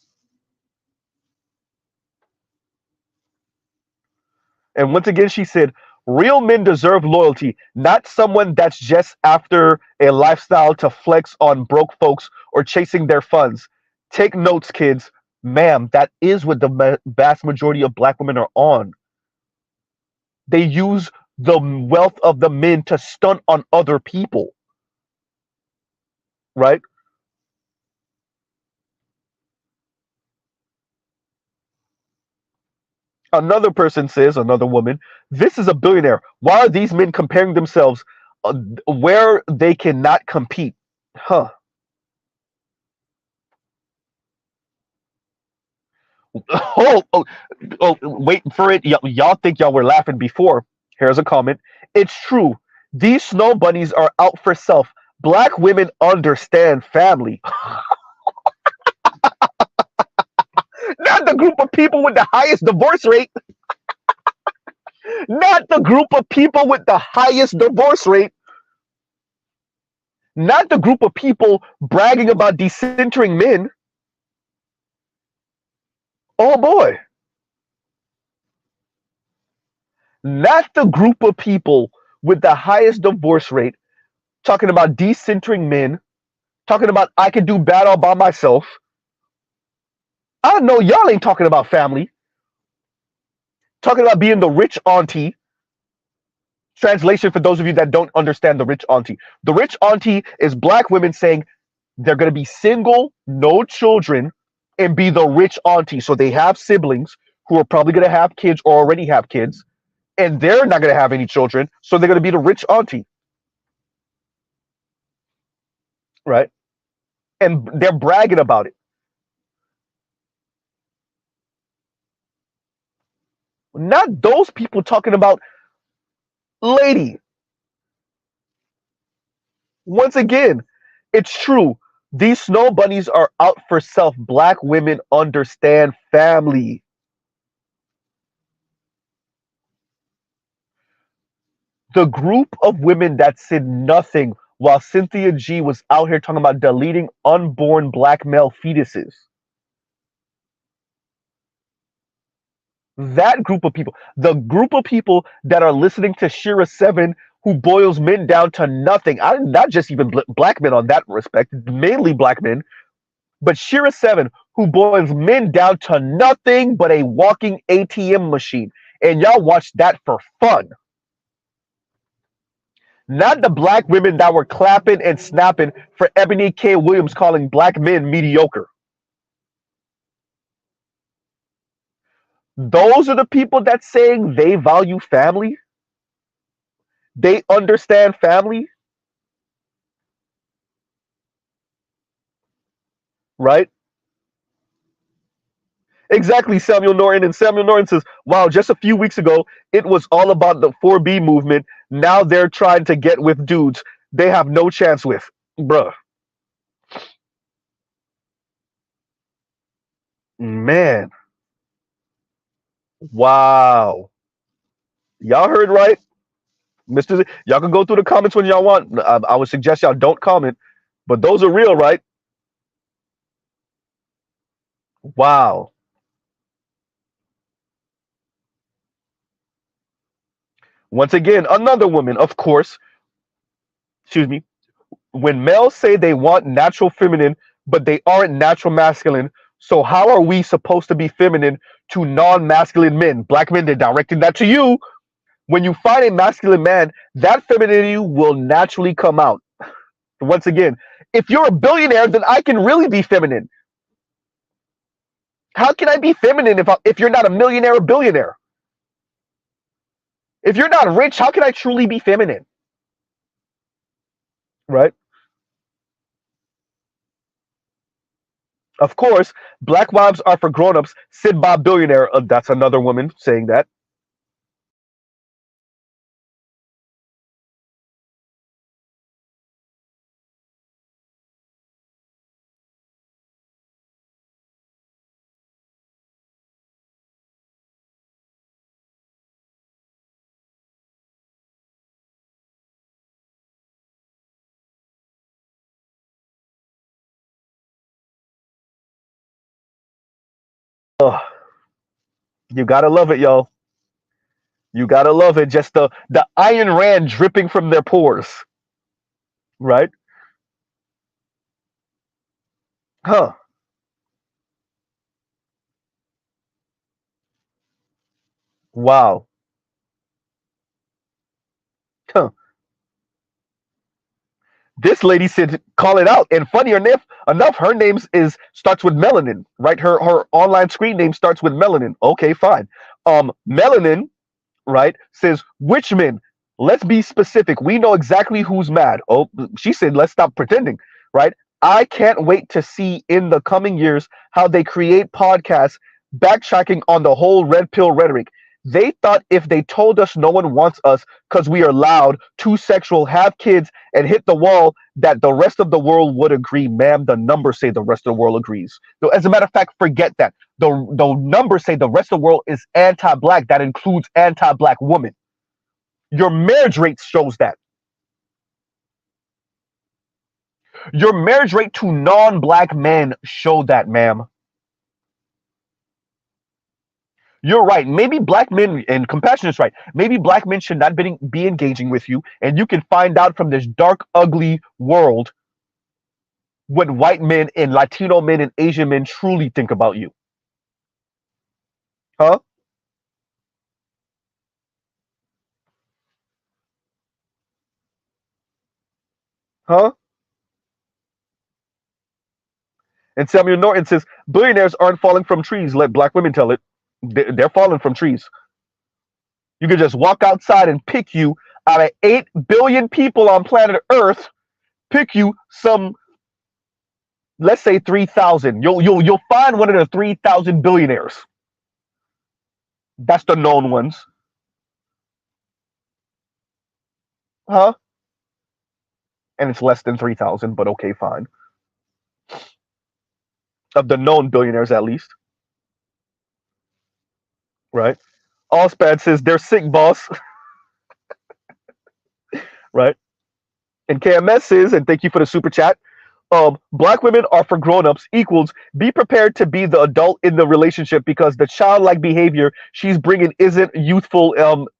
And once again, she said, real men deserve loyalty, not someone that's just after a lifestyle to flex on broke folks or chasing their funds. Take notes, kids. Ma'am, that is what the vast majority of black women are on. They use the wealth of the men to stunt on other people, right? Another person says, another woman, this is a billionaire. Why are these men comparing themselves where they cannot compete? Huh. Oh, oh, oh, wait for it. Y'all think y'all were laughing before. Here's a comment. It's true. These snow bunnies are out for self. Black women understand family. Not the group of people with the highest divorce rate. Not the group of people with the highest divorce rate. Not the group of people bragging about decentering men. Oh boy. Not the group of people with the highest divorce rate talking about decentering men, talking about I can do bad all by myself. I know y'all ain't talking about family. Talking about being the rich auntie. Translation for those of you that don't understand the rich auntie. The rich auntie is black women saying they're going to be single, no children, and be the rich auntie. So they have siblings who are probably going to have kids or already have kids, and they're not going to have any children. So they're going to be the rich auntie. Right? And they're bragging about it. Not those people talking about, lady, once again, it's true. These snow bunnies are out for self. Black women understand family. The group of women that said nothing while Cynthia G was out here talking about deleting unborn black male fetuses. That group of people, the group of people that are listening to Shira 7, who boils men down to nothing. Not just even black men on that respect, mainly black men, but Shira 7, who boils men down to nothing but a walking ATM machine. and y'all watch that for fun. Not the black women that were clapping and snapping for Ebony K. Williams calling black men mediocre. Those are the people that saying they value family. They understand family, right? Exactly, Samuel Norton. And Samuel Norton says, wow, just a few weeks ago, it was all about the 4B movement. Now they're trying to get with dudes they have no chance with. Bruh. Man. Wow. Y'all heard right? Mr. Z, y'all can go through the comments when y'all want. I would suggest y'all don't comment, but those are real, right? Wow. Once again, another woman, of course, excuse me, when males say they want natural feminine, but they aren't natural masculine, so how are we supposed to be feminine to non-masculine men? Black men, they're directing that to you. When you find a masculine man, that femininity will naturally come out. Once again, if you're a billionaire, then I can really be feminine. How can I be feminine if you're not a millionaire or billionaire? If you're not rich, how can I truly be feminine? Right? Of course, black wives are for grown-ups. Sid Bob Billionaire, that's another woman saying that. Ugh, you gotta love it, y'all. You gotta love it. Just the Iron Rand dripping from their pores. Right? Huh. Wow. Huh. This lady said, "Call it out." And funny enough, her name starts with melanin, right? Her online screen name starts with melanin. Okay, fine. Melanin, right, says which men. Let's be specific. We know exactly who's mad. Oh, she said, let's stop pretending, right? I can't wait to see in the coming years how they create podcasts backtracking on the whole red pill rhetoric. They thought if they told us no one wants us because we are loud, too sexual, have kids, and hit the wall, that the rest of the world would agree. Ma'am, the numbers say the rest of the world agrees. So as a matter of fact, forget that. The numbers say the rest of the world is anti-black. That includes anti-black women. Your marriage rate shows that. Your marriage rate to non-black men show that, ma'am. You're right. Maybe black men, and Compassion is right. Maybe black men should not be engaging with you, and you can find out from this dark, ugly world what white men and Latino men and Asian men truly think about you. Huh? Huh? And Samuel Norton says, billionaires aren't falling from trees. Let black women tell it. They're falling from trees. You could just walk outside and pick you out of 8 billion people on planet Earth, pick you some, let's say 3,000. You'll find one of the 3,000 billionaires. That's the known ones. Huh? And it's less than 3,000, but okay, fine. Of the known billionaires, at least. Right? Allspad says they're sick, boss. Right? And KMS says, and thank you for the super chat, black women are for grown-ups equals be prepared to be the adult in the relationship because the childlike behavior she's bringing isn't youthful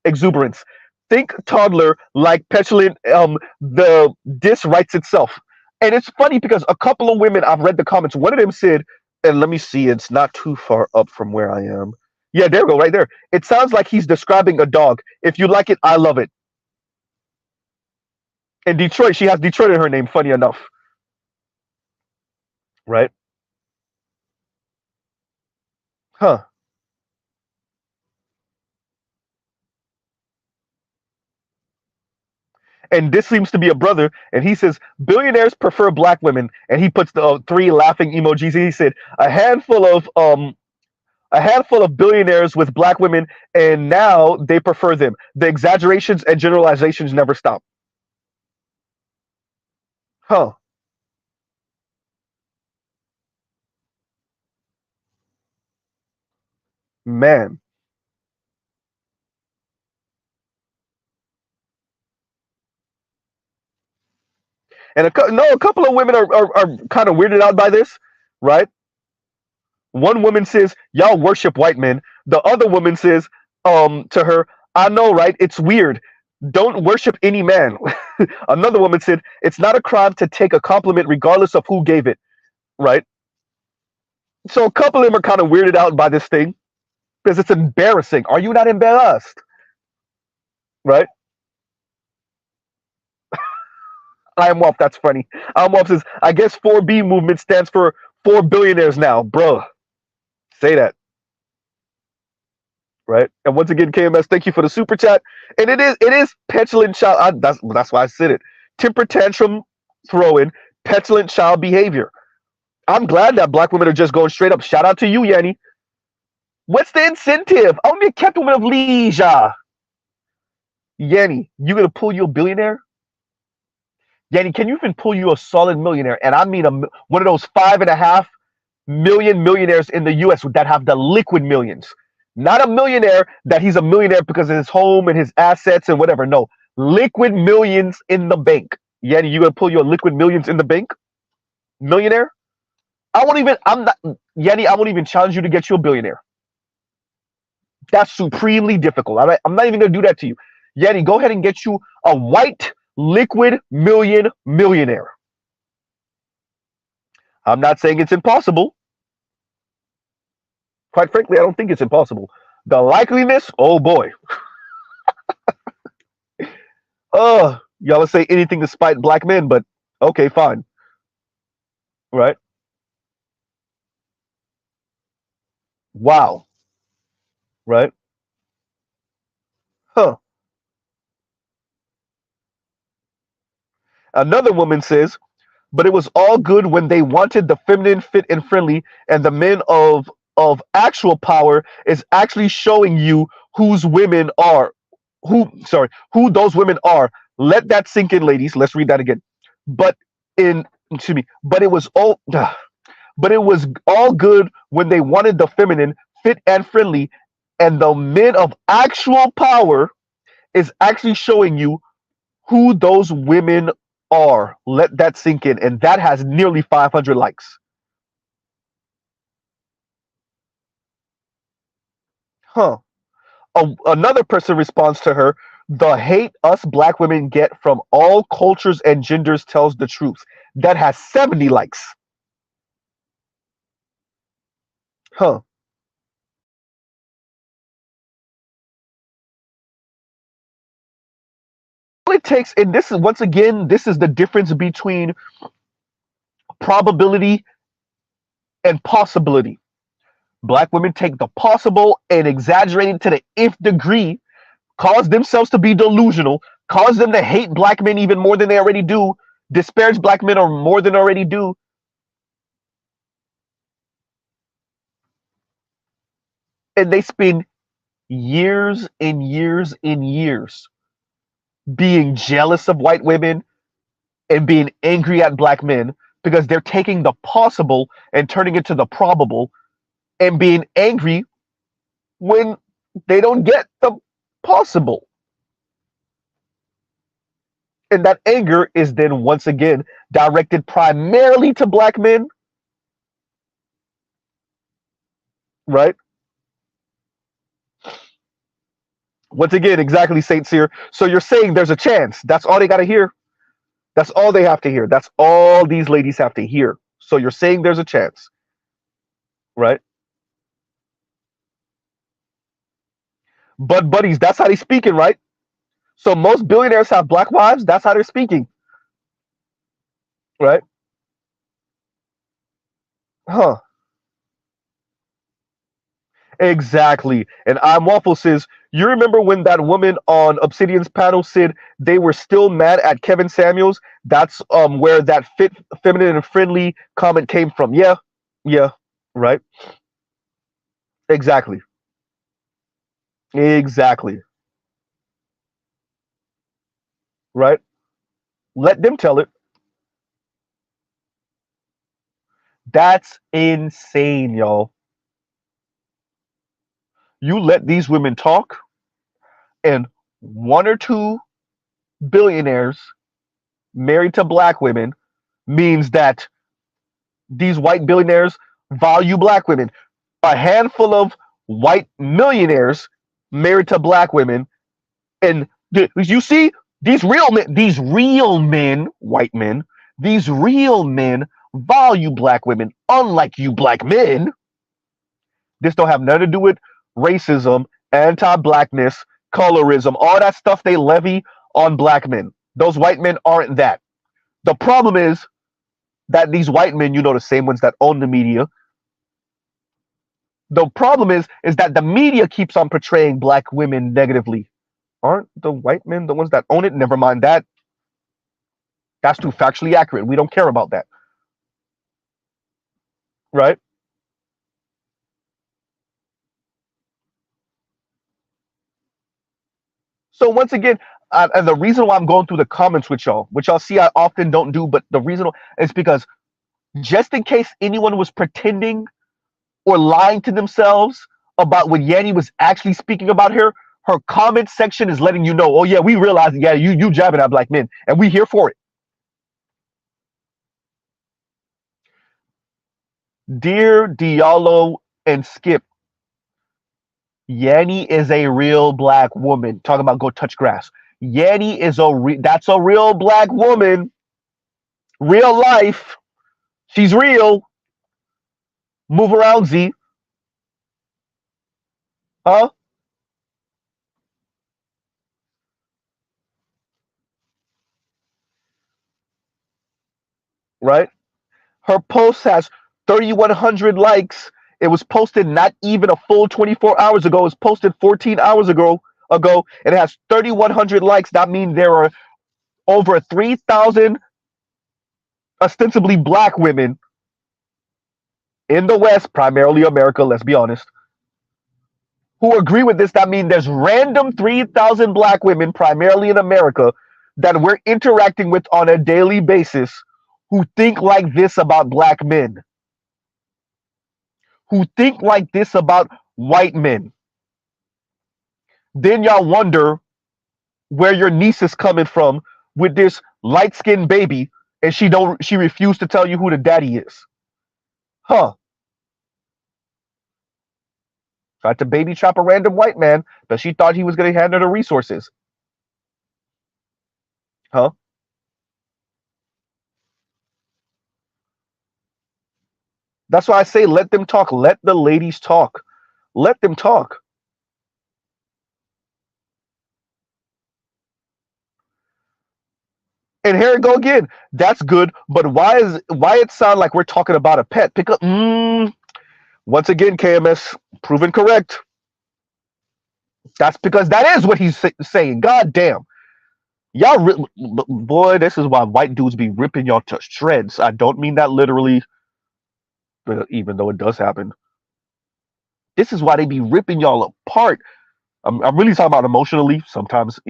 exuberance. Think toddler like petulant. The diss writes itself. And it's funny because a couple of women, I've read the comments, one of them said, and let me see, it's not too far up from where I am. Yeah, there we go, right there. It sounds like he's describing a dog. If you like it, I love it. In Detroit, she has Detroit in her name, funny enough. Right? Huh. And this seems to be a brother, and he says billionaires prefer black women, and he puts the three laughing emojis. And he said a handful of billionaires with black women, and now they prefer them. The exaggerations and generalizations never stop. Huh, man. And a couple of women are kind of weirded out by this, right? One woman says, "Y'all worship white men." The other woman says, to her, "I know, right? It's weird. Don't worship any man." Another woman said, "It's not a crime to take a compliment regardless of who gave it." Right? So a couple of them are kind of weirded out by this thing because it's embarrassing. Are you not embarrassed? Right? I am Wolf. That's funny. I am Wolf says, "I guess 4B movement stands for 4 billionaires now, bro." Say that. Right? And once again, KMS, thank you for the super chat. And it is petulant child. That's why I said it. Temper tantrum throwing, petulant child behavior. I'm glad that black women are just going straight up. Shout out to you, Yanni. What's the incentive? Only a kept woman of leisure. Yanni, you gonna pull you a billionaire? Yanni, can you even pull you a solid millionaire? And I mean one of those 5.5 million millionaires in the US that have the liquid millions. Not a millionaire that he's a millionaire because of his home and his assets and whatever. No, liquid millions in the bank. Yanni, you gonna pull your liquid millions in the bank? Millionaire? I'm not, Yanni, I won't even challenge you to get you a billionaire. That's supremely difficult. I'm not even gonna do that to you. Yanni, go ahead and get you a white liquid millionaire. I'm not saying it's impossible. Quite frankly, I don't think it's impossible. The likeliness, oh boy. Y'all will say anything to spite black men, but okay, fine. Right? Wow. Right? Huh. Another woman says, but it was all good when they wanted the feminine, fit, and friendly, and the men of actual power is actually showing you whose women are who those women are. Let that sink in, ladies. Let's read that again. But in excuse me, but it was all good when they wanted the feminine, fit, and friendly, and the men of actual power is actually showing you who those women are. Let that sink in. And that has nearly 500 likes. Huh. Another person responds to her, the hate us black women get from all cultures and genders tells the truth. That has 70 likes. Huh. All it takes, and this is once again, this is the difference between probability and possibility. Black women take the possible and exaggerate it to the nth degree, cause themselves to be delusional, cause them to hate black men even more than they already do, disparage black men or more than already do. And they spend years and years and years being jealous of white women and being angry at black men because they're taking the possible and turning it to the probable and being angry when they don't get the possible. And that anger is then once again directed primarily to black men, right? Once again, exactly, Saint Cyr. So you're saying there's a chance. That's all they got to hear. That's all they have to hear. That's all these ladies have to hear. So you're saying there's a chance, right? But buddies, that's how they speaking, right? So most billionaires have black wives. That's how they're speaking, right? Huh? Exactly. And I'm Waffle says, you remember when that woman on Obsidian's panel said they were still mad at Kevin Samuels? That's where that fit, feminine, and friendly comment came from. Yeah, yeah, right. Exactly, exactly, right. Let them tell it. That's insane, y'all. You let these women talk, and one or two billionaires married to black women means that these white billionaires value black women. A handful of white millionaires married to black women, and you see these real men, white men, these real men value black women, unlike you black men. This don't have nothing to do with racism, anti-blackness, colorism, all that stuff they levy on black men. Those white men aren't that. The problem is that these white men, the same ones that own the media, the problem is that the media keeps on portraying black women negatively. Aren't the white men the ones that own it? Never mind that. That's too factually accurate. We don't care about that. Right? So once again, and the reason why I'm going through the comments with y'all, which y'all see I often don't do, but the reason is because just in case anyone was pretending or lying to themselves about what Yanni was actually speaking about her comment section is letting you know, oh yeah, we realize, yeah, you jabbing at black men, and we here for it. Dear Diallo and Skip, Yanni is a real black woman. Talking about go touch grass. Yanni is that's a real black woman. Real life. She's real. Move around, Z. Huh? Right? Her post has 3,100 likes. It was posted not even a full 24 hours ago. It was posted 14 hours ago. It has 3,100 likes. That means there are over 3,000 ostensibly black women in the West, primarily America, let's be honest, who agree with this. That means there's random 3,000 black women, primarily in America, that we're interacting with on a daily basis who think like this about black men, who think like this about white men. Then y'all wonder where your niece is coming from with this light-skinned baby, and she refused to tell you who the daddy is. Huh. Tried to baby chop a random white man, but she thought he was going to hand her the resources. Huh? That's why I say let them talk. Let the ladies talk. Let them talk. And here it go again. That's good, but why it sound like we're talking about a pet? Pick up. Once again, KMS proven correct. That's because that is what he's saying. God damn. Y'all, boy, this is why white dudes be ripping y'all to shreds. I don't mean that literally, but even though it does happen. This is why they be ripping y'all apart. I'm really talking about emotionally, sometimes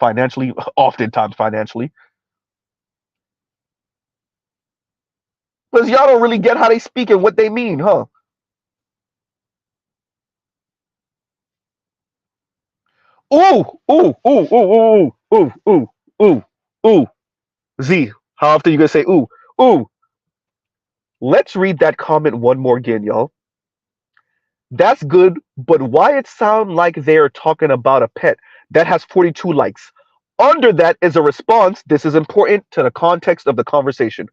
financially, oftentimes financially. Because y'all don't really get how they speak and what they mean, huh? Ooh, ooh, ooh, ooh, ooh, ooh, ooh, ooh, ooh. Z, how often you gonna say ooh, ooh? Let's read that comment one more again, y'all. That's good, but why it sound like they're talking about a pet? That has 42 likes. Under that is a response. This is important to the context of the conversation.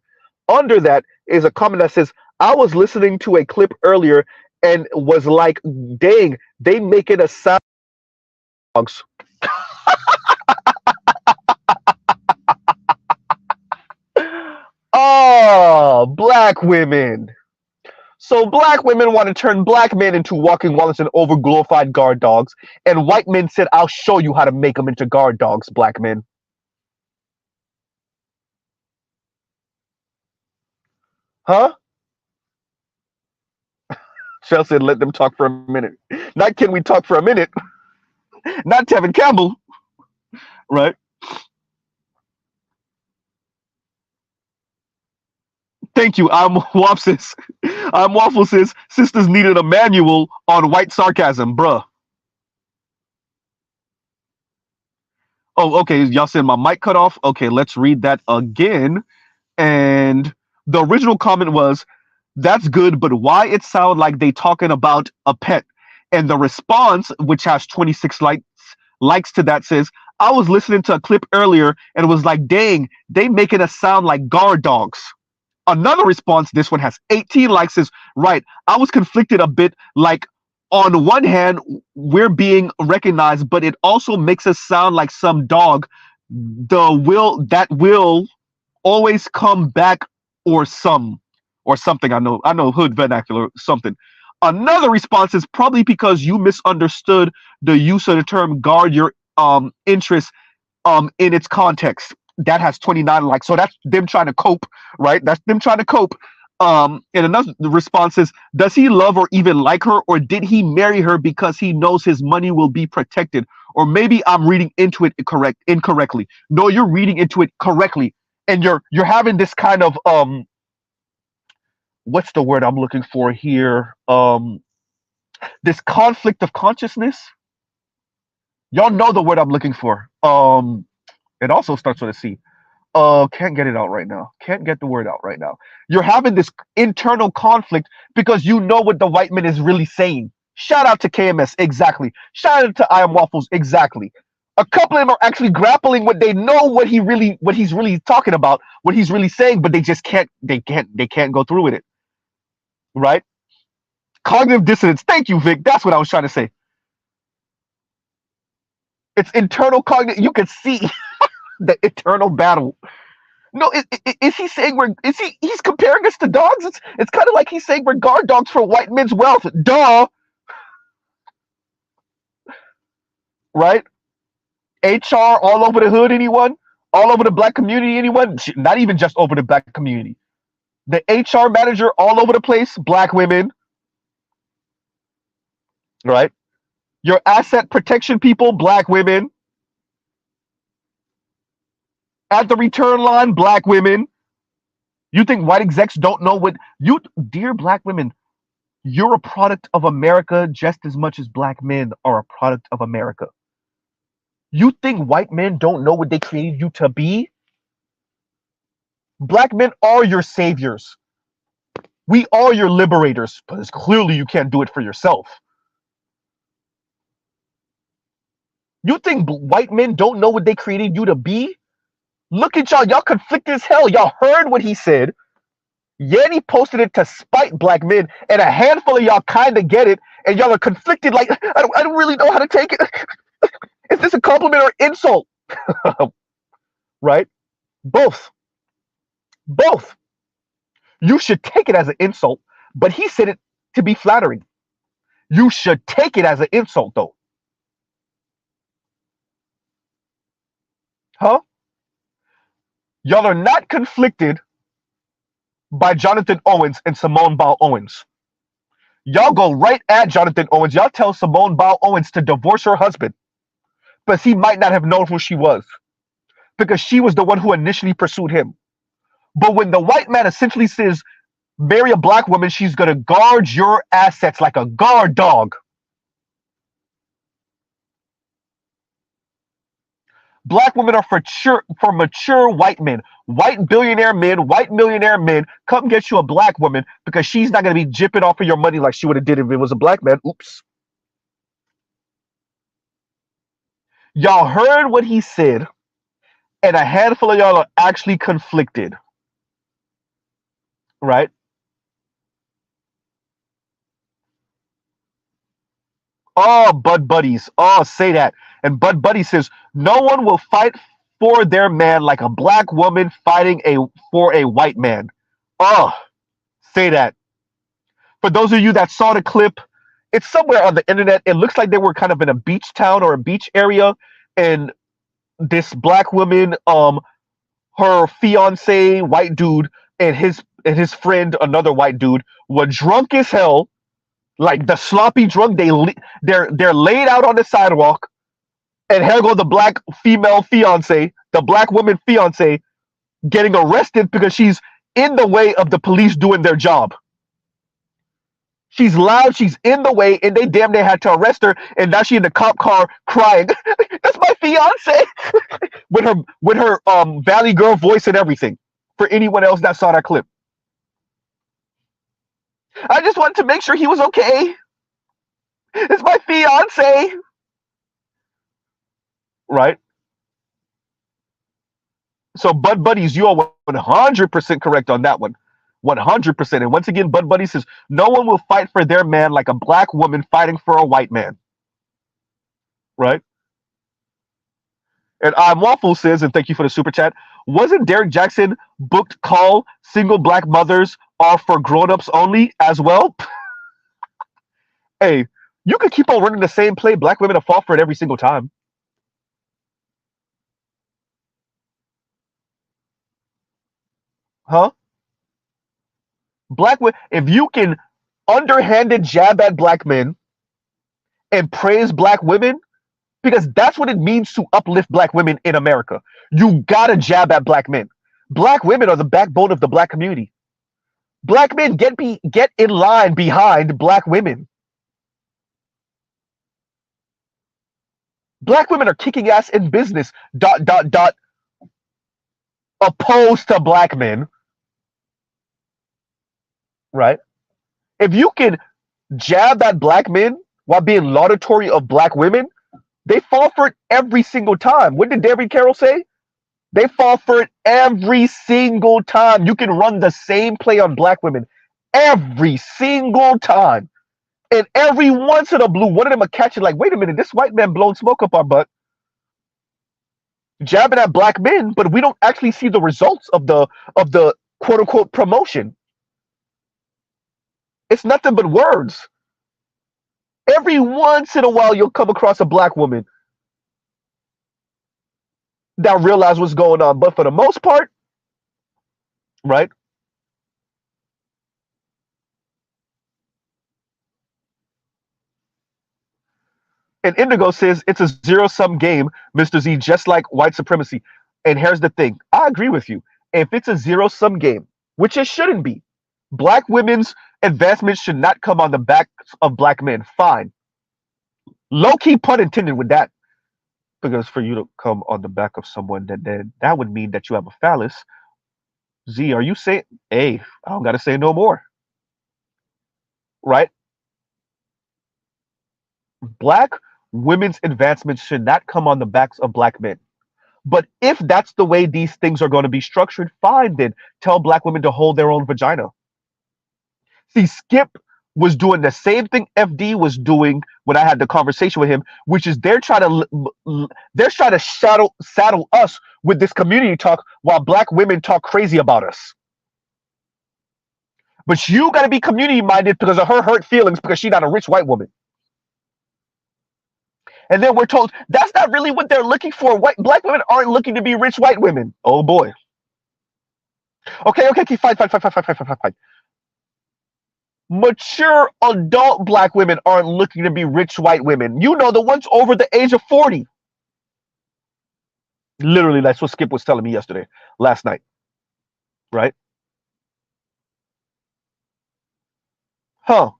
Under that is a comment that says, I was listening to a clip earlier and was like, dang, they make it a sound dogs. Oh, black women. So black women want to turn black men into walking wallets and overglorified guard dogs, and white men said, "I'll show you how to make them into guard dogs." Black men, huh? Shell said, "Let them talk for a minute." Not can we talk for a minute? Not Tevin Campbell, right? Thank you. I'm Wapsis. I'm Waffle says sisters needed a manual on white sarcasm, bruh. Oh, okay. Y'all said my mic cut off. Okay, let's read that again. And the original comment was, "That's good, but why it sound like they talking about a pet?" And the response, which has 26 likes to that, says, "I was listening to a clip earlier and was like, dang, they making us sound like guard dogs." Another response, this one has 18 likes, says, "Right, I was conflicted a bit. Like, on one hand, we're being recognized, but it also makes us sound like some dog will always come back, or something." I know hood vernacular, something. Another response is, "Probably because you misunderstood the use of the term guard your interest in its context." That has 29 likes. So that's them trying to cope, right? That's them trying to cope. And another response is, "Does he love or even like her, or did he marry her because he knows his money will be protected? Or maybe I'm reading into it incorrectly." No, you're reading into it correctly. And you're having this kind of what's the word I'm looking for here? This conflict of consciousness. Y'all know the word I'm looking for. It also starts with a C. Can't get it out right now. Can't get the word out right now. You're having this internal conflict because you know what the white man is really saying. Shout out to KMS, exactly. Shout out to I Am Waffles, exactly. A couple of them are actually grappling what they know what he's really talking about, what he's really saying, but they just can't go through with it. Right? Cognitive dissonance. Thank you, Vic. That's what I was trying to say. It's internal cognitive. You can see the internal battle. No, is he saying he's comparing us to dogs? It's kind of like he's saying we're guard dogs for white men's wealth. Duh, right? HR all over the hood, anyone? All over the black community, anyone? Not even just over the black community. The HR manager all over the place, black women, right? Your asset protection people, black women. At the return line, black women. You think white execs don't know what you, dear black women, you're a product of America just as much as black men are a product of America. You think white men don't know what they created you to be? Black men are your saviors. We are your liberators, but it's clearly you can't do it for yourself. You think white men don't know what they created you to be? Look at y'all. Y'all conflicted as hell. Y'all heard what he said. Yanny posted it to spite black men, and a handful of y'all kind of get it, and y'all are conflicted. Like, I don't really know how to take it. Is this a compliment or insult? Right? Both. Both. You should take it as an insult, but he said it to be flattering. You should take it as an insult, though. Huh? Y'all are not conflicted by Jonathan Owens and Simone Biles Owens. Y'all go right at Jonathan Owens. Y'all tell Simone Biles Owens to divorce her husband, but he might not have known who she was because she was the one who initially pursued him. But when the white man essentially says, marry a black woman, she's going to guard your assets like a guard dog. Black women are for mature white men. White billionaire men, white millionaire men, come get you a black woman because she's not going to be jipping off of your money like she would have did if it was a black man. Oops. Y'all heard what he said, and a handful of y'all are actually conflicted. Right? Oh, Bud Buddies. Oh, say that. And Bud Buddy says, no one will fight for their man like a black woman fighting for a white man. Oh, say that. For those of you that saw the clip, it's somewhere on the internet. It looks like they were kind of in a beach town or a beach area, and this black woman, her fiance, white dude, and his friend, another white dude, were drunk as hell, like the sloppy drunk. They're laid out on the sidewalk, and here go the black female fiance, the black woman fiance, getting arrested because she's in the way of the police doing their job. She's loud, she's in the way, and they damn near had to arrest her. And now she in the cop car crying. That's my fiance, with her Valley Girl voice and everything. For anyone else that saw that clip, I just wanted to make sure he was okay. It's my fiance, right? So Bud Buddies, you are 100% correct on that one. 100%. And once again, Bud Buddy says, no one will fight for their man like a black woman fighting for a white man. Right? And I'm Waffle says, and thank you for the super chat, wasn't Derek Jackson booked call single black mothers are for grown-ups only as well? Hey, you could keep on running the same play. Black women will fall for it every single time. Huh? Black women, if you can underhanded jab at black men and praise black women, because that's what it means to uplift black women in America. You gotta jab at black men. Black women are the backbone of the black community. Black men get in line behind black women. Black women are kicking ass in business. ... Opposed to black men. Right? If you can jab at black men while being laudatory of black women, they fall for it every single time. What did David Carroll say? They fall for it every single time. You can run the same play on black women every single time. And every once in a blue, one of them will catch it like, wait a minute, this white man blowing smoke up our butt, jabbing at black men, but we don't actually see the results of the quote unquote promotion. It's nothing but words. Every once in a while, you'll come across a black woman that realize what's going on. But for the most part, right? And Indigo says it's a zero-sum game, Mr. Z, just like white supremacy. And here's the thing. I agree with you. If it's a zero-sum game, which it shouldn't be, black women's advancement should not come on the backs of black men. Fine. Low-key pun intended with that. Because for you to come on the back of someone, that would mean that you have a phallus. Z, are you saying, hey, I don't got to say no more. Right? Black women's advancement should not come on the backs of black men. But if that's the way these things are going to be structured, fine then. Tell black women to hold their own vagina. See, Skip was doing the same thing FD was doing when I had the conversation with him, which is they're trying to saddle us with this community talk while black women talk crazy about us. But you got to be community minded because of her hurt feelings because she's not a rich white woman. And then we're told that's not really what they're looking for. Black women aren't looking to be rich white women. Oh boy. Okay, fine. Mature adult black women aren't looking to be rich white women. You know, the ones over the age of 40. Literally, that's what Skip was telling me last night. Right? Huh.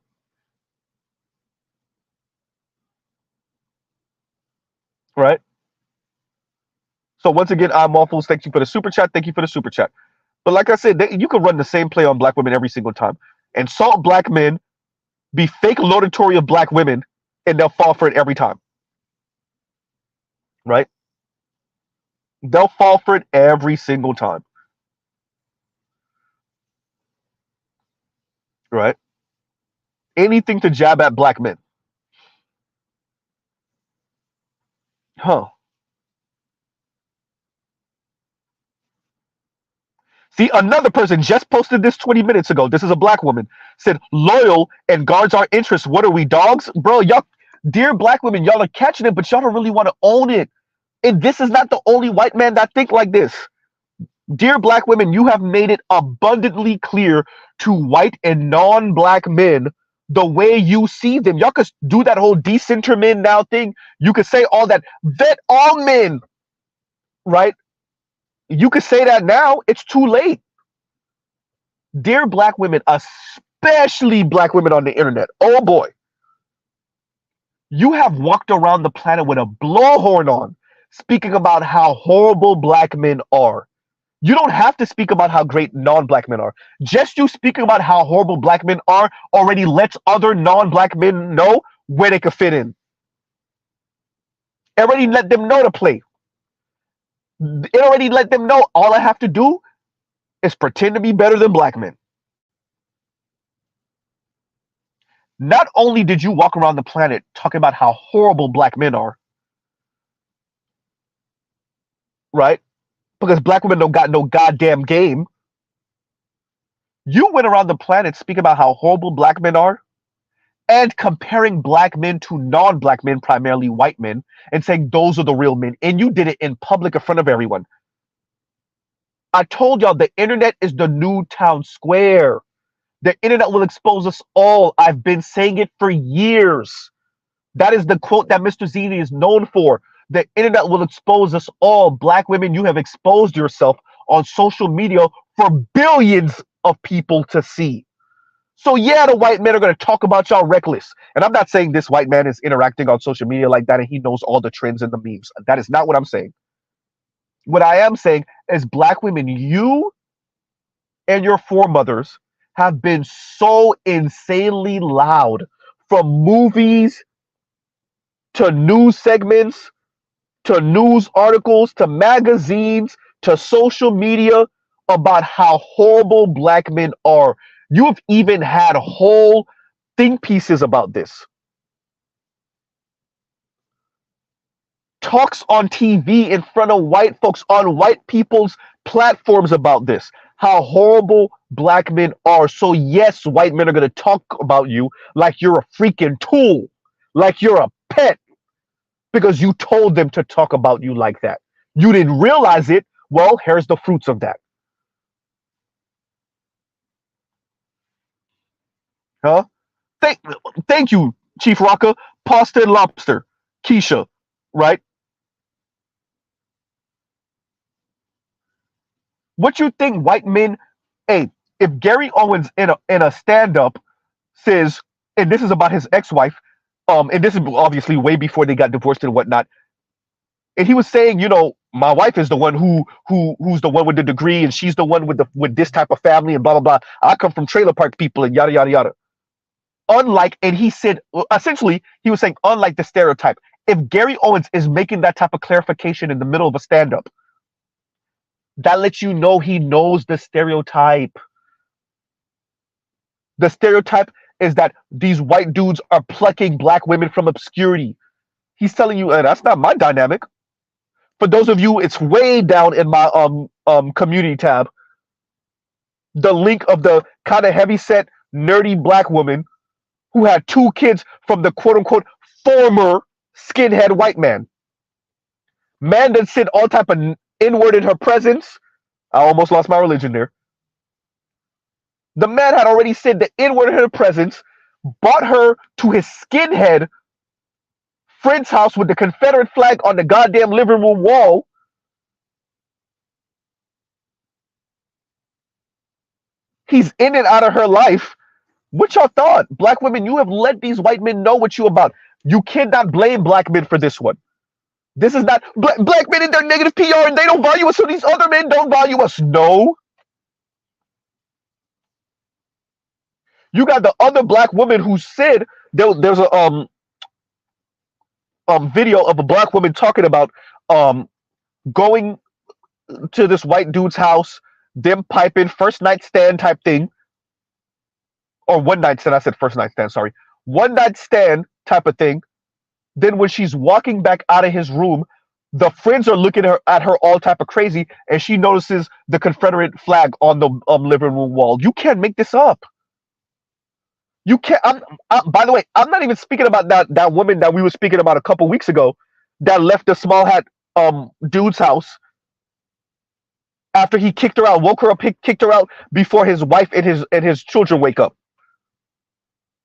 Right? So once again, I'm Waffles. Thank you for the super chat. Thank you for the super chat. But like I said, you can run the same play on black women every single time. Insult black men, be fake laudatory of black women, and they'll fall for it every time. Right? They'll fall for it every single time. Right? Anything to jab at black men. Huh. See, another person just posted this 20 minutes ago. This is a black woman. Said, loyal and guards our interests. What are we, dogs? Bro, y'all, dear black women, y'all are catching it, but y'all don't really want to own it. And this is not the only white man that think like this. Dear black women, you have made it abundantly clear to white and non-black men the way you see them. Y'all could do that whole decenter men now thing. You could say all that. Vet all men, right? You could say that now. It's too late. Dear black women, especially black women on the internet, oh boy, you have walked around the planet with a blowhorn on, speaking about how horrible black men are. You don't have to speak about how great non-black men are. Just you speaking about how horrible black men are already lets other non-black men know where they could fit in. It already let them know to play. It already let them know all I have to do is pretend to be better than black men. Not only did you walk around the planet talking about how horrible black men are, right? Because black women don't got no goddamn game. You went around the planet speaking about how horrible black men are and comparing black men to non-black men, primarily white men, and saying those are the real men. And you did it in public in front of everyone. I told y'all the internet is the new town square. The internet will expose us all. I've been saying it for years. That is the quote that Mr. Z is known for. The internet will expose us all. Black women, you have exposed yourself on social media for billions of people to see. So yeah, the white men are going to talk about y'all reckless. And I'm not saying this white man is interacting on social media like that and he knows all the trends and the memes. That is not what I'm saying. What I am saying is black women, you and your foremothers have been so insanely loud, from movies to news segments to news articles to magazines to social media, about how horrible black men are. You've even had whole think pieces about this. Talks on TV in front of white folks on white people's platforms about this. How horrible black men are. So yes, white men are going to talk about you like you're a freaking tool, like you're a pet, because you told them to talk about you like that. You didn't realize it. Well, here's the fruits of that. Huh? Thank you, Chief Rocka, Pasta and Lobster, Keisha, right? What you think white men, hey, if Gary Owens in a stand-up says, and this is about his ex-wife, and this is obviously way before they got divorced and whatnot, and he was saying, you know, my wife is the one who's the one with the degree, and she's the one with this type of family, and blah blah blah. I come from trailer park people, and yada yada yada. Unlike, and he said, essentially, he was saying, unlike the stereotype, if Gary Owens is making that type of clarification in the middle of a stand-up, that lets you know he knows the stereotype. The stereotype is that these white dudes are plucking black women from obscurity. He's telling you, that's not my dynamic. For those of you, it's way down in my community tab. The link of the kind of heavy-set, nerdy black woman who had 2 kids from the quote-unquote former skinhead white man. Man that said all type of N-word in her presence. I almost lost my religion there. The man had already said the N-word in her presence, brought her to his skinhead friend's house with the Confederate flag on the goddamn living room wall. He's in and out of her life. What y'all thought? Black women, you have let these white men know what you about. You cannot blame black men for this one. This is not black men and their negative PR and they don't value us, so these other men don't value us. No. You got the other black woman who said there's a video of a black woman talking about going to this white dude's house, them piping, first night stand type thing. Or one night stand, I said first night stand, sorry. One night stand type of thing. Then when she's walking back out of his room, the friends are looking at her all type of crazy, and she notices the Confederate flag on the living room wall. You can't make this up. You can't. By the way, I'm not even speaking about that woman that we were speaking about a couple weeks ago that left the small hat dude's house after he kicked her out, woke her up, kicked her out before his wife and his children wake up.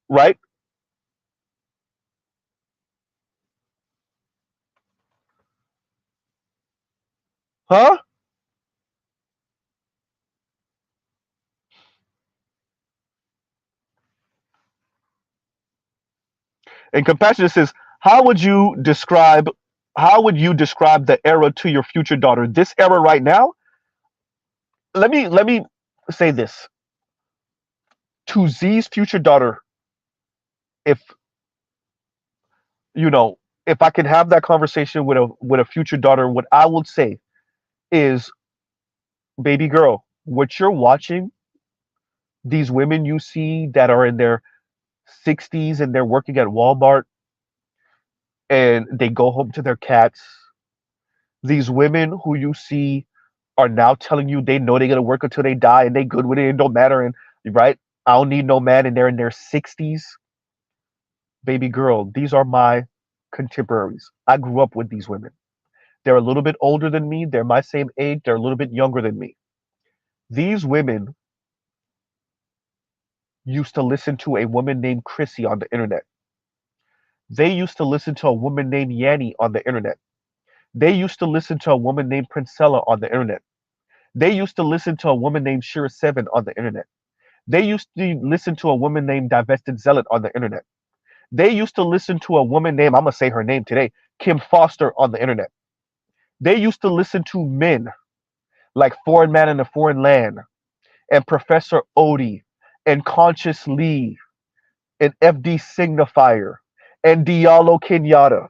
Right? Huh? And Compassionate says, how would you describe the era to your future daughter? This era right now? Let me say this. To Z's future daughter, if you know, if I can have that conversation with a future daughter, what I would say is, baby girl, what you're watching, these women you see that are in their 60s and they're working at Walmart and they go home to their cats. These women who you see are now telling you they know they're gonna work until they die and they good with it, it don't matter, and right, I don't need no man, and they're in their 60s. Baby girl, these are my contemporaries. I grew up with these women. They're a little bit older than me, they're my same age, they're a little bit younger than me. These women used to listen to a woman named Chrissy on the internet. They used to listen to a woman named Yanni on the internet. They used to listen to a woman named Princella on the internet. They used to listen to a woman named Shira7 on the internet. They used to listen to a woman named Divested Zealot on the internet. They used to listen to a woman named, I'm going to say her name today, Kim Foster on the internet. They used to listen to men like Foreign Man in a Foreign Land and Professor Odie and Conscious Lee and FD Signifier and Diallo Kenyatta,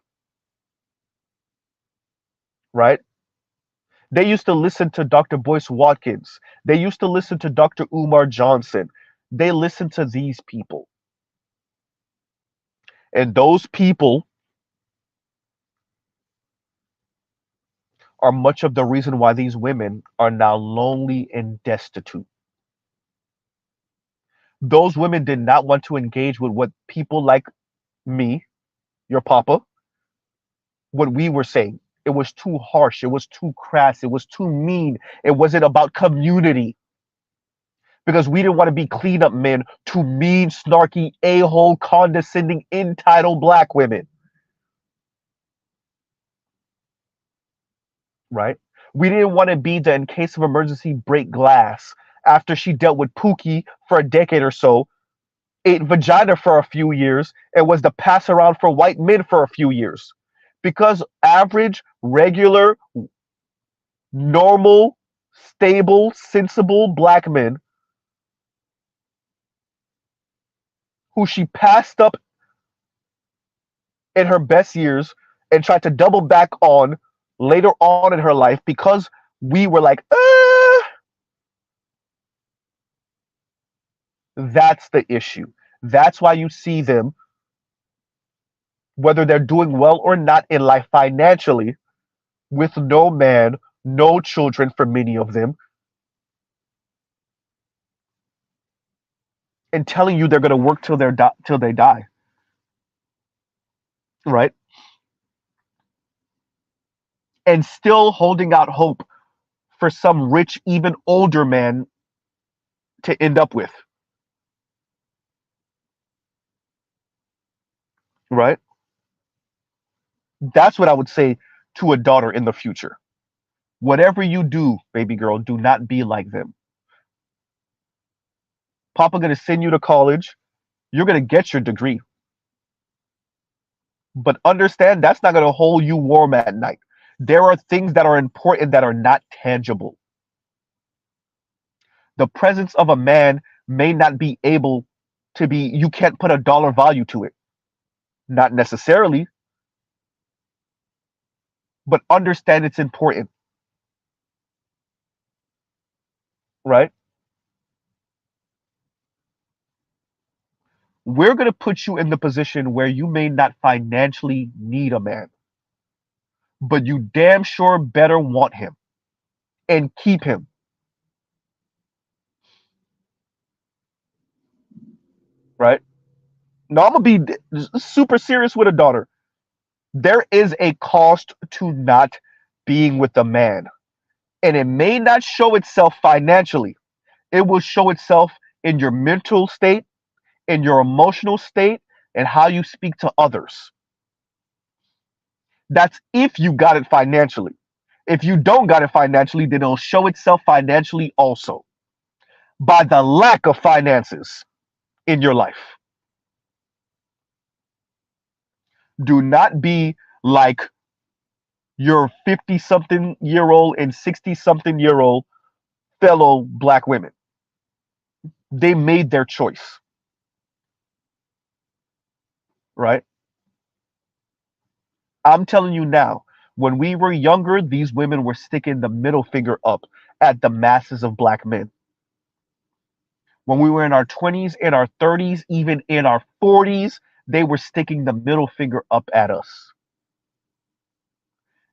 right? They used to listen to Dr. Boyce Watkins. They used to listen to Dr. Umar Johnson. They listened to these people. And those people are much of the reason why these women are now lonely and destitute. Those women did not want to engage with what people like me, your papa, what we were saying. It was too harsh. It was too crass. It was too mean. It wasn't about community. Because we didn't want to be cleanup men to mean, snarky, a-hole, condescending, entitled black women. Right? We didn't want to be the, in case of emergency, break glass after she dealt with Pookie for a decade or so, ate vagina for a few years, and was the pass around for white men for a few years. Because average, regular, normal, stable, sensible black men who she passed up in her best years and tried to double back on later on in her life because we were like, that's the issue. That's why you see them, whether they're doing well or not in life financially, with no man, no children for many of them, and telling you they're going to work till they die, right? And still holding out hope for some rich, even older man to end up with, right? That's what I would say to a daughter in the future. Whatever you do, baby girl, do not be like them. Papa going to send you to college. You're going to get your degree. But understand that's not going to hold you warm at night. There are things that are important that are not tangible. The presence of a man may not be able to be, you can't put a dollar value to it. Not necessarily, but understand it's important, right? we're going to put you in the position where you may not financially need a man, but you damn sure better want him and keep him. Right? Now, I'm going to be super serious with a daughter. There is a cost to not being with a man, and it may not show itself financially. It will show itself in your mental state, in your emotional state, and how you speak to others. That's if you got it financially. If you don't got it financially, then it'll show itself financially also by the lack of finances in your life. Do not be like your 50 something year old and 60 something year old fellow black women. They made their choice, right? I'm telling you now, when we were younger, these women were sticking the middle finger up at the masses of black men. When we were in our 20s, in our 30s, even in our 40s, they were sticking the middle finger up at us.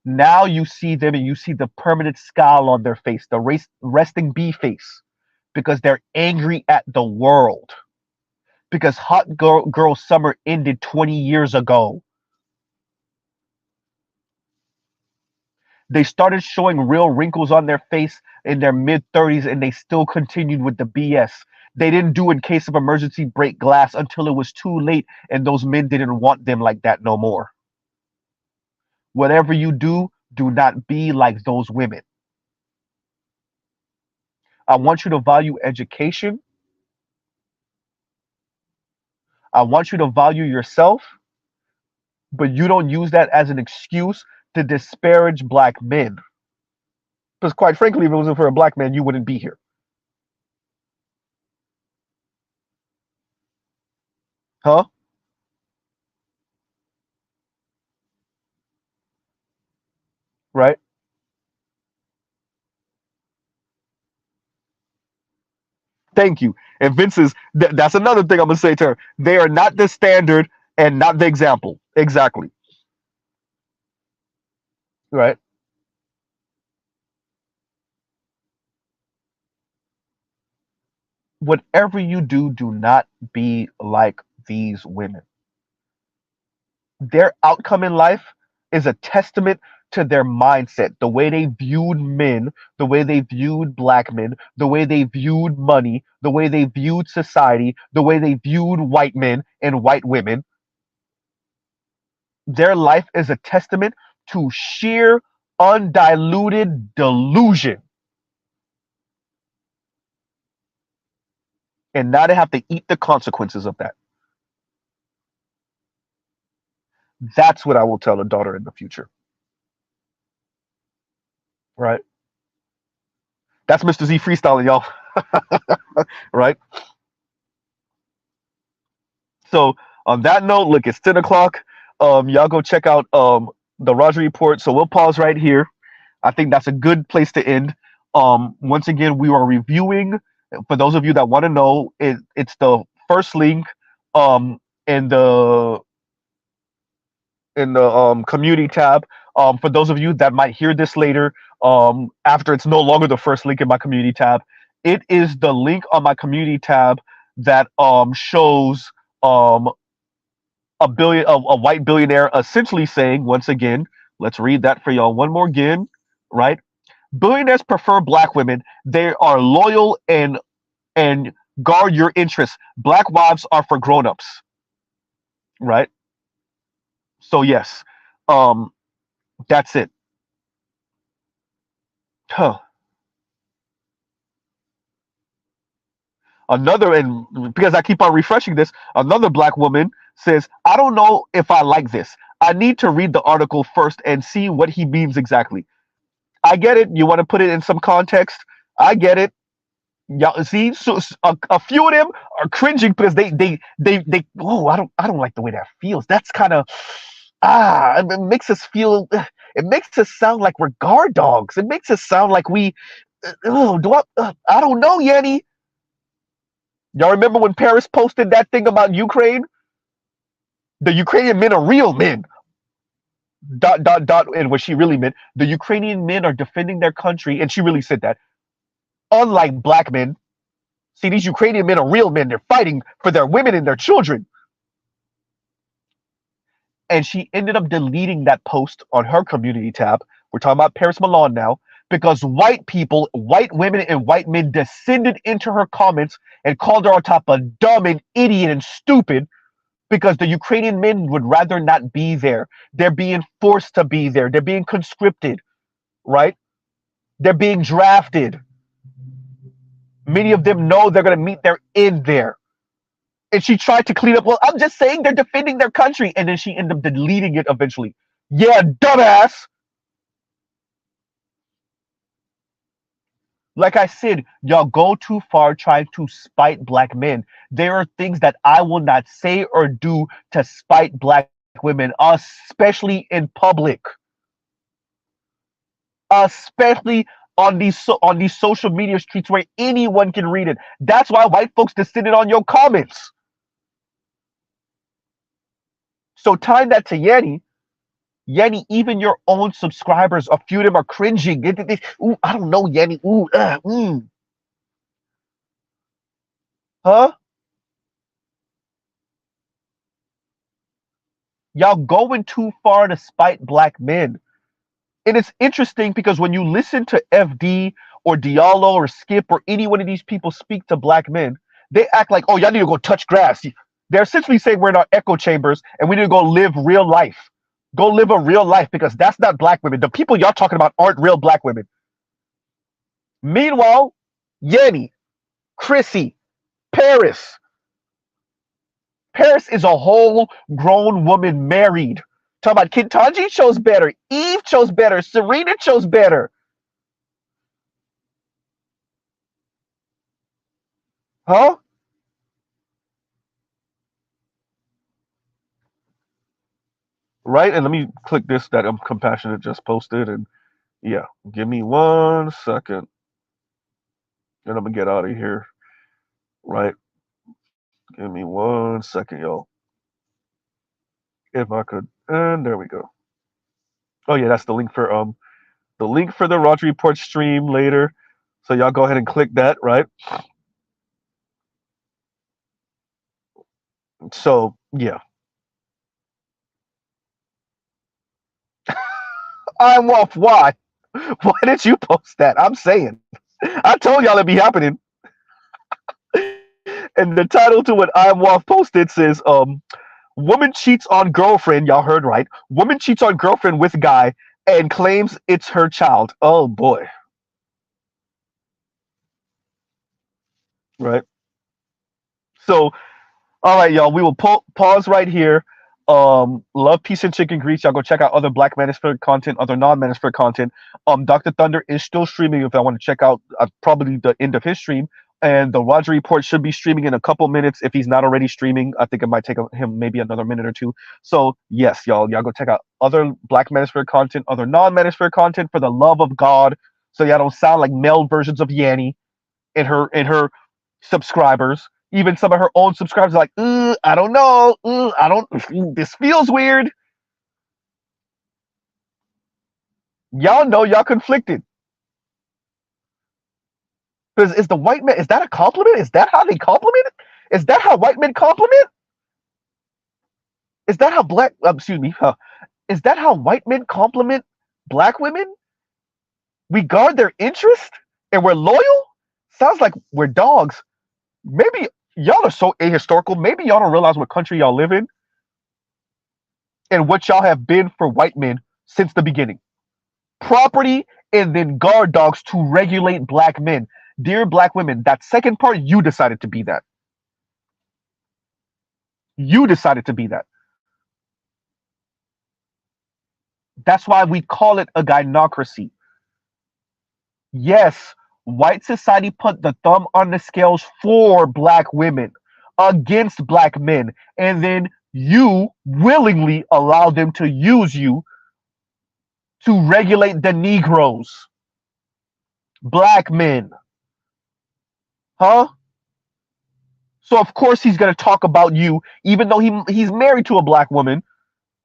Now you see them and you see the permanent scowl on their face, the resting bee face, because they're angry at the world. Because hot girl summer ended 20 years ago. They started showing real wrinkles on their face in their mid-30s, and they still continued with the BS. They didn't do in case of emergency break glass until it was too late, and those men didn't want them like that no more. Whatever you do, do not be like those women. I want you to value education. I want you to value yourself, but you don't use that as an excuse to disparage black men. Because quite frankly, if it wasn't for a black man, you wouldn't be here. Huh? Right? Thank you. And Vince is, that's another thing I'm going to say to her. They are not the standard and not the example. Exactly. Right? Whatever you do, do not be like these women. Their outcome in life is a testament to their mindset, the way they viewed men, the way they viewed black men, the way they viewed money, the way they viewed society, the way they viewed white men and white women. Their life is a testament to sheer, undiluted delusion. And now they have to eat the consequences of that. That's what I will tell a daughter in the future. Right? That's Mr. Z freestyling, y'all. Right? So on that note, look, it's 10 o'clock. Y'all go check out the Roger Report. So we'll pause right here. I think that's a good place to end. Once again, we are reviewing. For those of you that want to know, it's the first link in the community tab. For those of you that might hear this later, after it's no longer the first link in my community tab, it is the link on my community tab that shows a white billionaire essentially saying, once again, let's read that for y'all one more again, right? Billionaires prefer black women. They are loyal and guard your interests. Black wives are for grown-ups, right? So yes, that's it. Huh. Another, and because I keep on refreshing this, another black woman says, I don't know if I like this. I need to read the article first and see what he means exactly. I get it. You want to put it in some context. I get it. Y'all see, so a few of them are cringing because they. Oh, I don't like the way that feels. That's kind of it makes us feel. It makes us sound like we're guard dogs. It makes us sound like we. Oh, I don't know, Yanni. Y'all remember when Paris posted that thing about Ukraine? The Ukrainian men are real men. Dot dot dot, and what she really meant, the Ukrainian men are defending their country, and she really said that. Unlike black men, see, these Ukrainian men are real men. They're fighting for their women and their children. And she ended up deleting that post on her community tab. We're talking about Paris Milan now, because white people, white women, and white men descended into her comments and called her on top of dumb and idiot and stupid, because the Ukrainian men would rather not be there. They're being forced to be there. They're being conscripted, right? They're being drafted. Many of them know they're going to meet their end there. And she tried to clean up. Well, I'm just saying they're defending their country. And then she ended up deleting it eventually. Yeah, dumbass. Like I said, y'all go too far trying to spite black men. There are things that I will not say or do to spite black women, especially in public. Especially on these social media streets where anyone can read it. That's why white folks descended on your comments. So tying that to Yanni, even your own subscribers, a few of them are cringing. Ooh, I don't know, Yanni. Ooh, huh? Y'all going too far to spite black men. And it's interesting because when you listen to FD or Diallo or Skip or any one of these people speak to black men, they act like, oh, y'all need to go touch grass. They're essentially saying we're in our echo chambers and we need to go live real life. Go live a real life, because that's not black women. The people y'all talking about aren't real black women. Meanwhile, Yanni, Chrissy, Paris is a whole grown woman married. Talk about Kintanji chose better. Eve chose better. Serena chose better. Huh? Right? And let me click this that Compassionate just posted. And yeah, give me 1 second. And I'm going to get out of here. Right? Give me 1 second, y'all. If I could. And there we go. Oh, yeah, that's the link for the Roger Report stream later. So y'all go ahead and click that, right? So, yeah. I'm off. Why? Why did you post that? I'm saying. I told y'all it'd be happening. And the title to what I'm off posted says, woman cheats on girlfriend. Y'all heard right. Woman cheats on girlfriend with guy and claims it's her child. Oh boy. Right. So, all right, y'all. We will pause right here. Love, peace, and chicken grease. Y'all go check out other Black Manosphere content, other non-Manosphere content. Dr. Thunder is still streaming. If I want to check out probably the end of his stream, and the Roger Report should be streaming in a couple minutes if he's not already streaming. I think it might take him maybe another minute or two. So yes, y'all go check out other Black Manosphere content, other non-Manosphere content, for the love of God, so y'all don't sound like male versions of Yanni and her subscribers. Even some of her own subscribers are like, I don't know. I don't, this feels weird. Y'all know y'all conflicted. Because is the white man, is that a compliment? Is that how they compliment? Is that how white men compliment? Is that how is that how white men compliment black women? We guard their interest and we're loyal? Sounds like we're dogs. Maybe y'all are so ahistorical. Maybe y'all don't realize what country y'all live in and what y'all have been for white men since the beginning. Property and then guard dogs to regulate black men. Dear black women, that second part, you decided to be that. You decided to be that. That's why we call it a gynocracy. Yes, white society put the thumb on the scales for black women against black men, and then you willingly allow them to use you to regulate the Negroes, black men. Huh? So of course he's gonna talk about you, even though he's married to a black woman.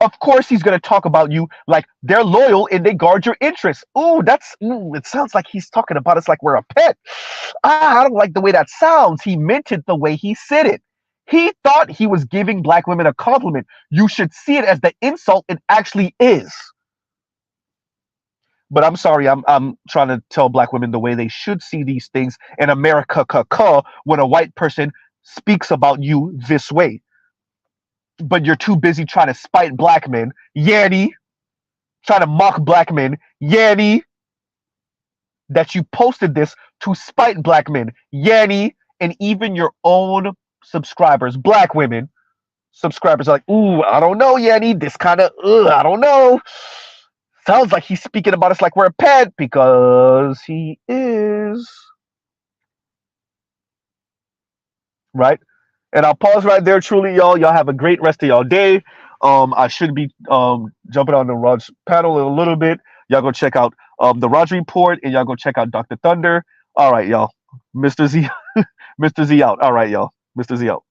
Of course he's gonna talk about you like they're loyal and they guard your interests. Ooh, it sounds like he's talking about us like we're a pet. I don't like the way that sounds. He meant it the way he said it. He thought he was giving black women a compliment. You should see it as the insult it actually is. But I'm sorry, I'm trying to tell black women the way they should see these things in America when a white person speaks about you this way. But you're too busy trying to spite black men, Yanny, trying to mock black men, Yanny, that you posted this to spite black men, Yanny, and even your own subscribers, black women subscribers are like, ooh, I don't know, Yanny, this kind of, I don't know. Sounds like he's speaking about us like we're a pet, because he is. Right? And I'll pause right there. Truly, y'all have a great rest of y'all day. I should be jumping on the Raj panel in a little bit. Y'all go check out the Raj Report, and y'all go check out Dr. Thunder. All right, y'all. Mr. Z, Mr. Z out. All right, y'all. Mr. Z out.